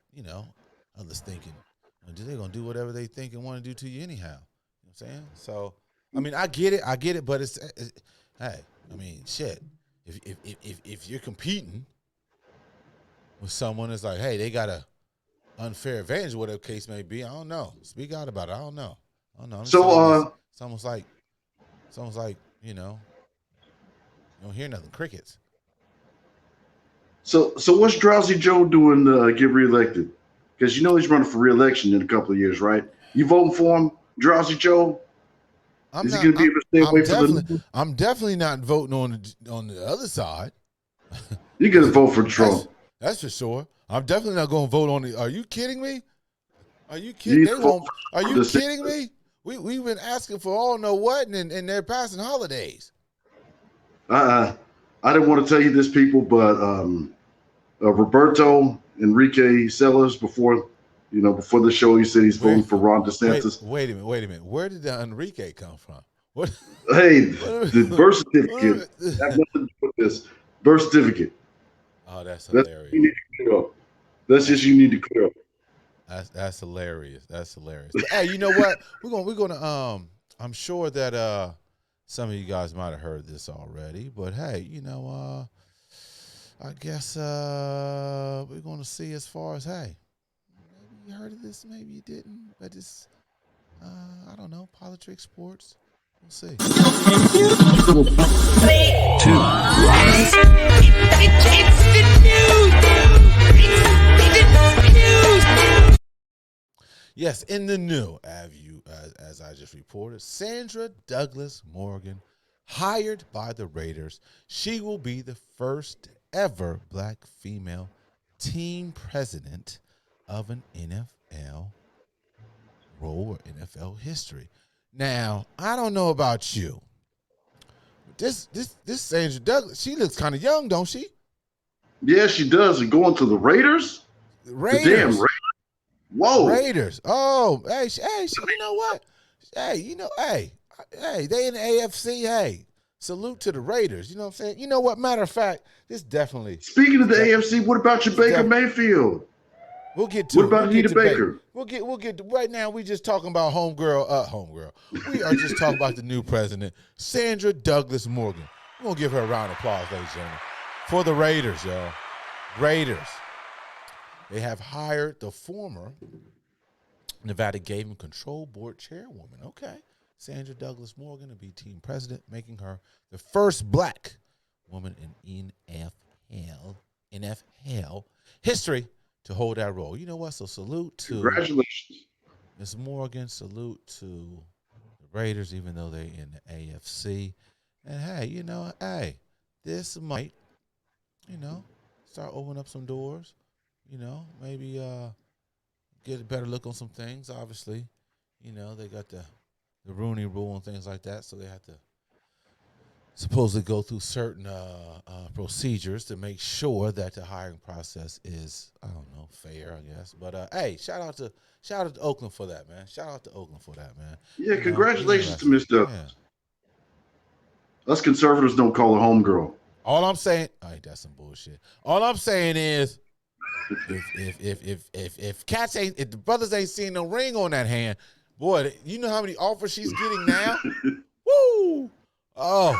others thinking. They're gonna do whatever they think and want to do to you anyhow. You know what I'm saying? So. I get it, but it's hey, shit. If you're competing with someone that's like, hey, they got a unfair advantage, whatever the case may be, I don't know. Speak out about it. I don't know. So it's almost like you don't hear nothing. Crickets. So what's Drowsy Joe doing to get reelected? Because he's running for reelection in a couple of years, right? You voting for him, Drowsy Joe? I'm definitely not voting on the other side. You're gonna vote for Trump. That's for sure. I'm definitely not going to vote on it. Are you kidding me? Are you kidding? Are you kidding me? We've been asking for all know what, and they're passing holidays. I didn't want to tell you this, people, but Roberto Enrique Sellers, before the show, he said he's voting for Ron DeSantis. Wait a minute. Where did the Enrique come from? What? Hey, the birth certificate. Have nothing to do with this birth certificate. Oh, that's hilarious. That's just you need to clear up. That's hilarious. That's hilarious. But, hey, you know what? We're gonna I'm sure that some of you guys might have heard this already, but hey, I guess we're gonna see as far as maybe you heard of this, maybe you didn't, but it's I don't know, politics, sports. We'll see. Yes, in the new, as I just reported, Sandra Douglas Morgan, hired by the Raiders. She will be the first ever black female team president of an NFL role or NFL history. Now, I don't know about you. This Sandra Douglas, she looks kind of young, don't she? Yeah, she does. And going to the Raiders? Raiders. The damn Raiders. Whoa. Raiders. Oh, hey, you know what? Hey, they in the AFC. Hey, salute to the Raiders. You know what I'm saying? You know what? Matter of fact, this definitely. Speaking of the AFC, what about your Baker Mayfield? We'll get to what about Anita Baker? We'll get to, right now. We just talking about homegirl. We are just talking about the new president, Sandra Douglas Morgan. We're gonna give her a round of applause, ladies and gentlemen, for the Raiders, y'all. Raiders. They have hired the former Nevada Gaming Control Board chairwoman. Okay, Sandra Douglas Morgan to be team president, making her the first black woman in NFL history to hold that role. You know what? So salute to congratulations, Ms. Morgan. Salute to the Raiders, even though they're in the AFC. And hey, this might, start opening up some doors. Maybe get a better look on some things. Obviously, they got the Rooney Rule and things like that, so they have to supposedly go through certain procedures to make sure that the hiring process is, fair, I guess. But hey, shout out to Oakland for that, man. Shout out to Oakland for that, man. Yeah, congratulations to Ms. Douglas. Us conservatives don't call her homegirl. All I'm saying, that's some bullshit. All I'm saying is, if the brothers ain't seen no ring on that hand, boy, you know how many offers she's getting now? Woo! Oh,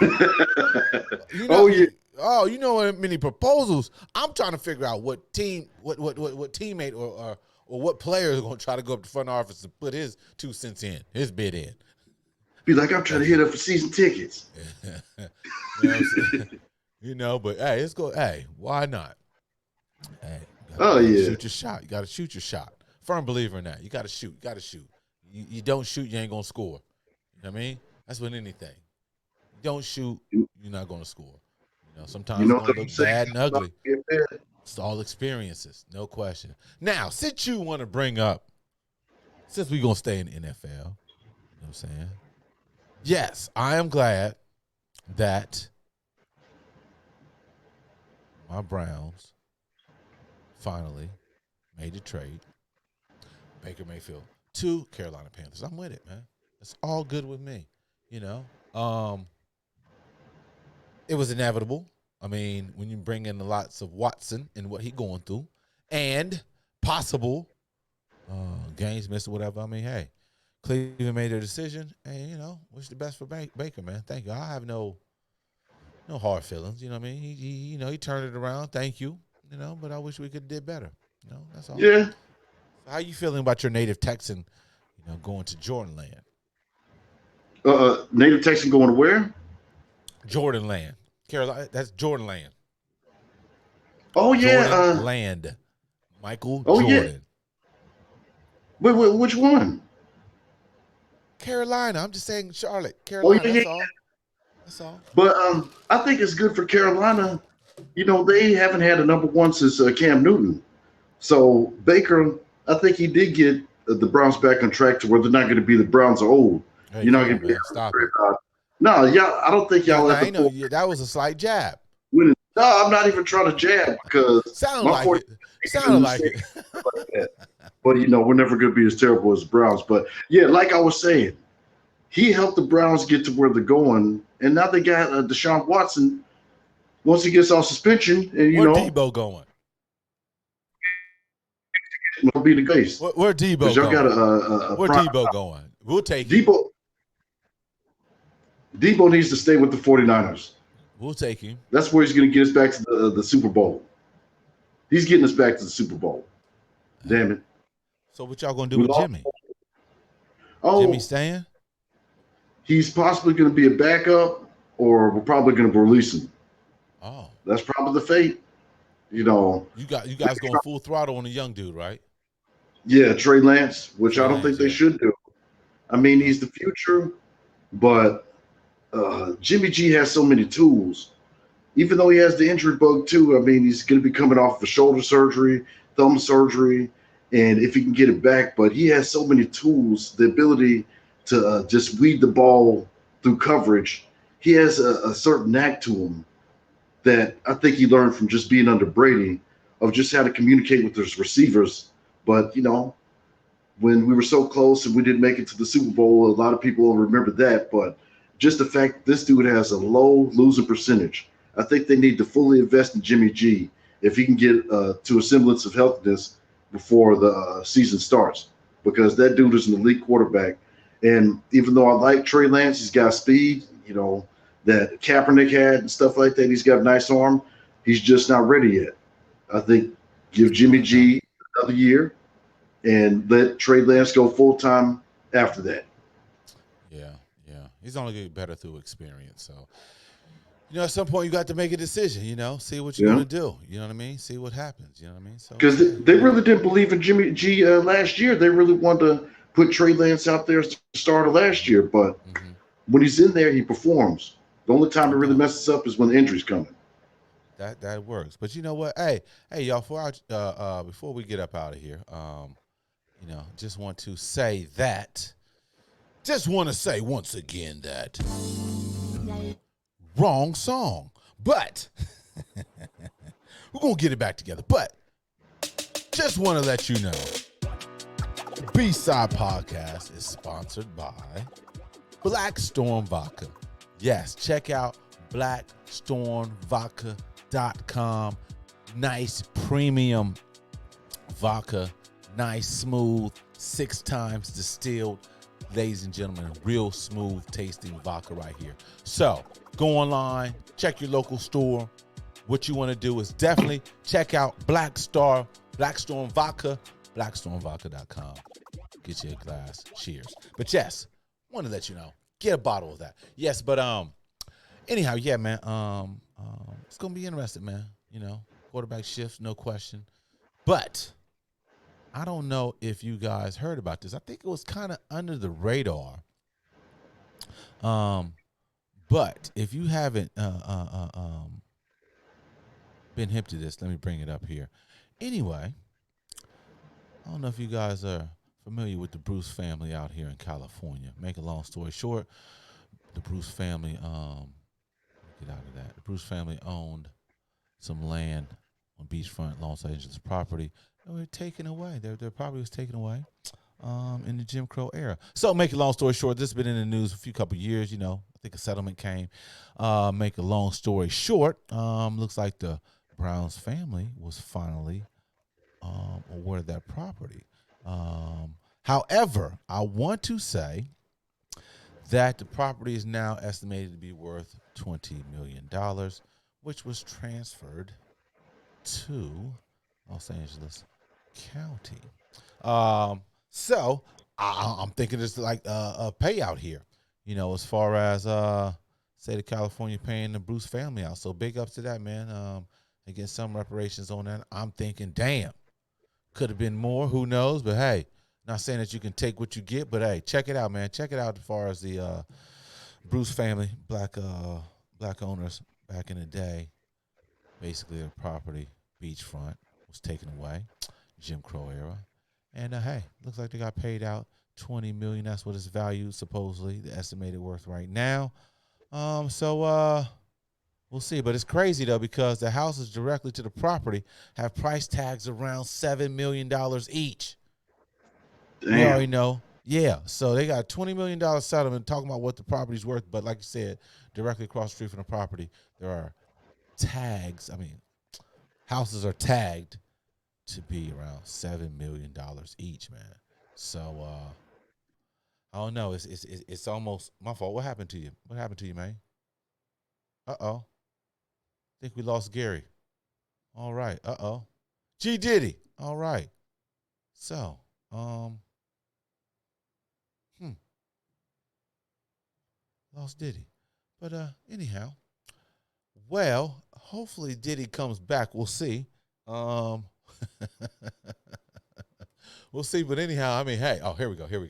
yeah. Oh, you know how many proposals? I'm trying to figure out what teammate or what player is going to try to go up to the front office and put his 2 cents in, his bid in. Be like, I'm trying to hit up for season tickets. But hey, let's go. Hey, why not? Hey, shoot your shot. You got to shoot your shot. Firm believer in that. You got to shoot. You don't shoot, you ain't gonna score. You know what I mean? That's with anything. You don't shoot, you're not gonna score. Sometimes it's gonna look bad and ugly. It's all experiences, no question. Now, since you want to bring up, since we're gonna stay in the NFL, you know what I'm saying? Yes, I am glad that my Browns finally made the trade, Baker Mayfield, to Carolina Panthers. I'm with it, man. It's all good with me. It was inevitable. I mean, when you bring in the lots of Watson and what he going through, and possible games missed or whatever. I mean, hey, Cleveland made their decision, and wish the best for Baker, man. Thank you. I have no hard feelings. You know what I mean? He turned it around. Thank you. But I wish we could have did better. That's all. Yeah. So how you feeling about your native Texan, going to Jordan Land? Native Texan going to where? Jordan Land. Carolina, that's Jordan Land. Oh, yeah. Jordan Land. Michael Jordan. Yeah. Wait, which one? Carolina. I'm just saying Charlotte. Carolina, that's all. That's all. But I think it's good for Carolina. They haven't had a number one since Cam Newton. So Baker, I think he did get the Browns back on track to where they're not going to be the Browns are old. Hey, you're not going to be. Stop it. No, I don't think y'all. I know that was a slight jab. No, I'm not even trying to jab because sounded like it. But we're never going to be as terrible as the Browns. But yeah, like I was saying, he helped the Browns get to where they're going, and now they got Deshaun Watson. Once he gets off suspension, and where Debo going? Will be the case. Where Debo going? Where Debo going? We'll take Debo. Debo needs to stay with the 49ers. We'll take him. That's where he's going to get us back to the Super Bowl. He's getting us back to the Super Bowl. Damn it. So what y'all going to do with Jimmy? Oh, Jimmy staying? He's possibly going to be a backup, or we're probably going to release him. Oh. That's probably the fate. You guys going full throttle on the young dude, right? Yeah, Trey Lance, which Trey I don't Lance, think they yeah. should do. I mean, Uh, he's the future, but Jimmy G has so many tools. Even though he has the injury bug too, I mean, he's going to be coming off the shoulder surgery, thumb surgery, and if he can get it back, but he has so many tools, the ability to just weed the ball through coverage. He has a certain knack to him that I think he learned from just being under Brady of just how to communicate with his receivers. But when we were so close and we didn't make it to the Super Bowl, a lot of people will remember that. But just the fact this dude has a low losing percentage, I think they need to fully invest in Jimmy G if he can get to a semblance of healthiness before the season starts, because that dude is an elite quarterback. And even though I like Trey Lance, he's got speed, that Kaepernick had and stuff like that. He's got a nice arm. He's just not ready yet. I think give Jimmy okay. G another year and let Trey Lance go full time after that. Yeah, yeah. He's only getting better through experience. So, at some point you got to make a decision, see what you're Yeah, gonna do. You know what I mean? See what happens. You know what I mean? So because hey, they really didn't believe in Jimmy G last year. They really wanted to put Trey Lance out there as the starter last year, but mm-hmm. when he's in there, he performs. The only time he really Okay. messes up is when the injuries coming. That works. But you know what? Hey, y'all, before we get up out of here, just want to say that just want to say once again that wrong song. But we're going to get it back together. But just want to let you know B-Side Podcast is sponsored by Black Storm Vodka. Yes, check out blackstormvodka.com. Nice premium vodka, nice, smooth, 6 times distilled. Ladies and gentlemen, real smooth tasting vodka right here. So go online, check your local store. What you want to do is definitely check out Black Storm Vodka, blackstormvodka.com. Get you a glass. Cheers. But yes, want to let you know, get a bottle of that. Yes, but anyhow, yeah, man. It's gonna be interesting, man. Quarterback shifts, no question. But I don't know if you guys heard about this. I think it was kind of under the radar. But if you haven't been hip to this, let me bring it up here. Anyway, I don't know if you guys are familiar with the Bruce family out here in California. Make a long story short, the Bruce family, get out of that. The Bruce family owned some land on beachfront Los Angeles property. They were taken away. Their property was taken away in the Jim Crow era. So, make a long story short, this has been in the news for a couple of years. I think a settlement came. Make a long story short, looks like the Browns family was finally awarded that property. However, I want to say that the property is now estimated to be worth $20 million, which was transferred to Los Angeles County. So I'm thinking it's like a payout here, as far as state of California paying the Bruce family out. So big ups to that, man. They get some reparations on that. I'm thinking, damn, could have been more. Who knows? But hey, not saying that you can take what you get, but hey, check it out, man. Check it out as far as the Bruce family, black owners back in the day. Basically, their property, beachfront, was taken away, Jim Crow era. And hey, looks like they got paid out $20 million. That's what it's valued, supposedly, the estimated worth right now. So we'll see. But it's crazy though, because the houses directly to the property have price tags around $7 million each. Damn. We already know. Yeah. So they got a $20 million settlement talking about what the property's worth. But like you said, directly across the street from the property, there are tags. I mean, houses are tagged to be around $7 million each, man. So I don't know. It's almost my fault. What happened to you? What happened to you, man? Uh-oh. Think we lost Gary. All right. Uh-oh. G Diddy. All right. So, lost Diddy. But anyhow, well, hopefully Diddy comes back. We'll see. We'll see. But anyhow, I mean, hey, here we go. Hey,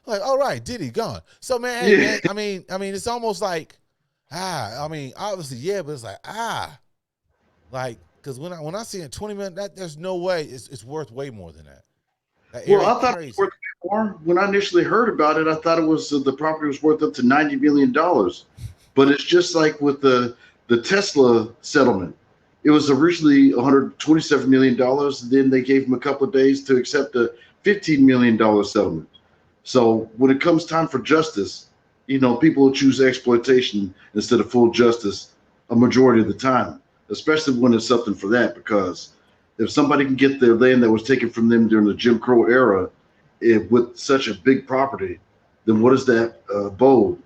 like, all right, Diddy gone. So man, hey, man, I mean, it's almost like, I mean, obviously, yeah, but it's like, like, because when I see it 20 million, there's no way it's worth way more than that. Well, I thought it was worth more. When I initially heard about it, I thought it was the property was worth up to $90 million. But it's just like with the Tesla settlement. It was originally $127 million. And then they gave him a couple of days to accept a $15 million settlement. So when it comes time for justice, people will choose exploitation instead of full justice a majority of the time, especially when it's something for that, because if somebody can get their land that was taken from them during the Jim Crow era with such a big property, then what does that bode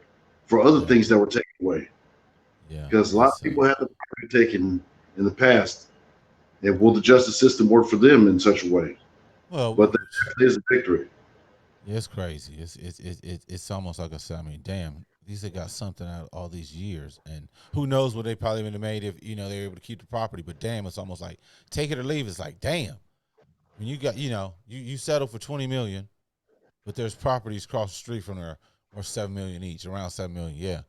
for other things that were taken away? Yeah, because a lot of people had the property taken in the past, and will the justice system work for them in such a way? Well, but that is a victory. Yeah, it's crazy. It's almost like I mean, damn, these have got something out of all these years, and who knows what they probably would have made if they were able to keep the property. But damn, it's almost like take it or leave. It's like, damn, when you got you settle for $20 million, but there's properties across the street from there worth $7 million each, around $7 million. Yeah.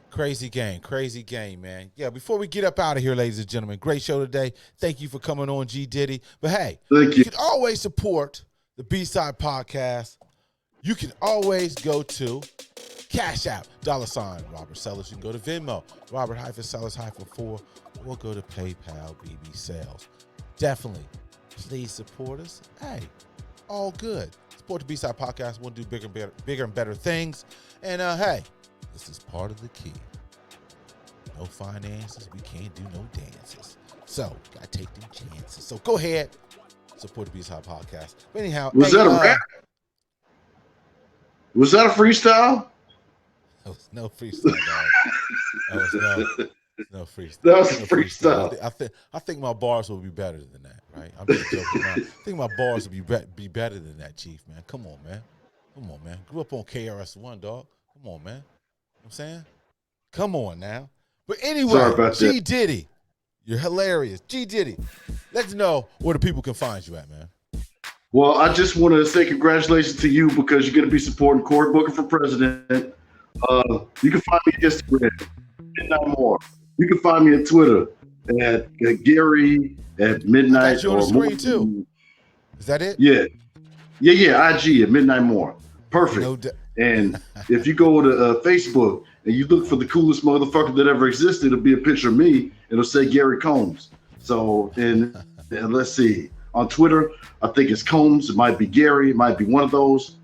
Crazy game, man. Yeah, before we get up out of here, ladies and gentlemen, great show today. Thank you for coming on, G Diddy. But hey, you can always support the B-Side Podcast. You can always go to Cash App, $ Robert Sellers. You can go to Venmo, Robert-Sellers-4, or go to PayPal, BB Sales. Definitely, please support us. Hey, all good. Support the B-Side Podcast. We'll do bigger and better things. And hey, this is part of the key. No finances, we can't do no dances. So, gotta take them chances. So go ahead, support the B-Side Podcast. But anyhow, was that a rap? Was that a freestyle? That was no freestyle, dog. That was no freestyle. That was a freestyle. I think my bars will be better than that, right? I'm just joking. I think my bars will be better than that, Chief, man. Come on, man. Grew up on KRS-One, dog. Come on, man. You know what I'm saying? Come on now. But anyway, G Diddy, you're hilarious. G Diddy, let's know where the people can find you at, man. Well, I just want to say congratulations to you because you're going to be supporting Cory Booker for president. You can find me on Instagram, Midnight More. You can find me on Twitter at Gary at Midnight. I got you on the screen too. Is that it? Yeah. IG at Midnight More. Perfect. And if you go to Facebook and you look for the coolest motherfucker that ever existed, it'll be a picture of me. It'll say Gary Combs. So, and let's see. On Twitter, I think it's Combs. It might be Gary. It might be one of those.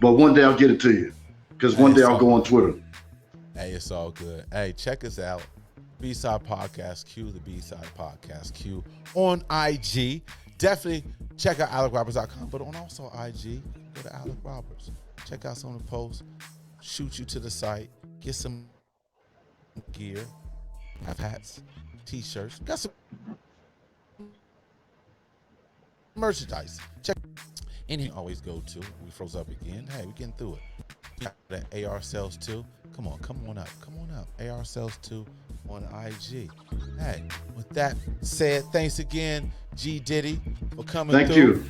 But one day I'll get it to you. Because one day I'll go on Twitter. Hey, it's all good. Hey, check us out. B-Side Podcast Q, the B-Side Podcast Q on IG. Definitely check out AlecRoberts.com, but on also IG, go to Alec Roberts. Check out some of the posts. Shoot you to the site. Get some gear. Have hats, t-shirts. Got some merchandise. Check. Any always go to. We froze up again. Hey, we getting through it. That AR Sales 2. Come on up. AR Sales 2 on IG. Hey, with that said, thanks again, G Diddy, for coming through. Thank you.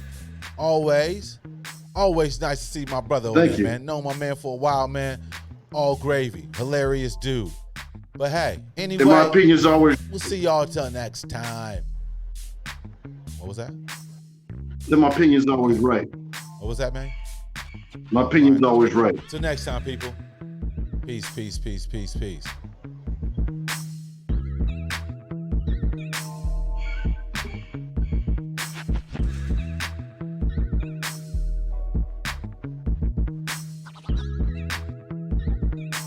Always nice to see my brother over there, man. Known my man for a while, man. All gravy. Hilarious dude. But hey, anyway, in my opinion, is always. We'll see y'all till next time. What was that? In my opinion is always right. What was that, man? My opinion is always right. Till next time, people. Peace.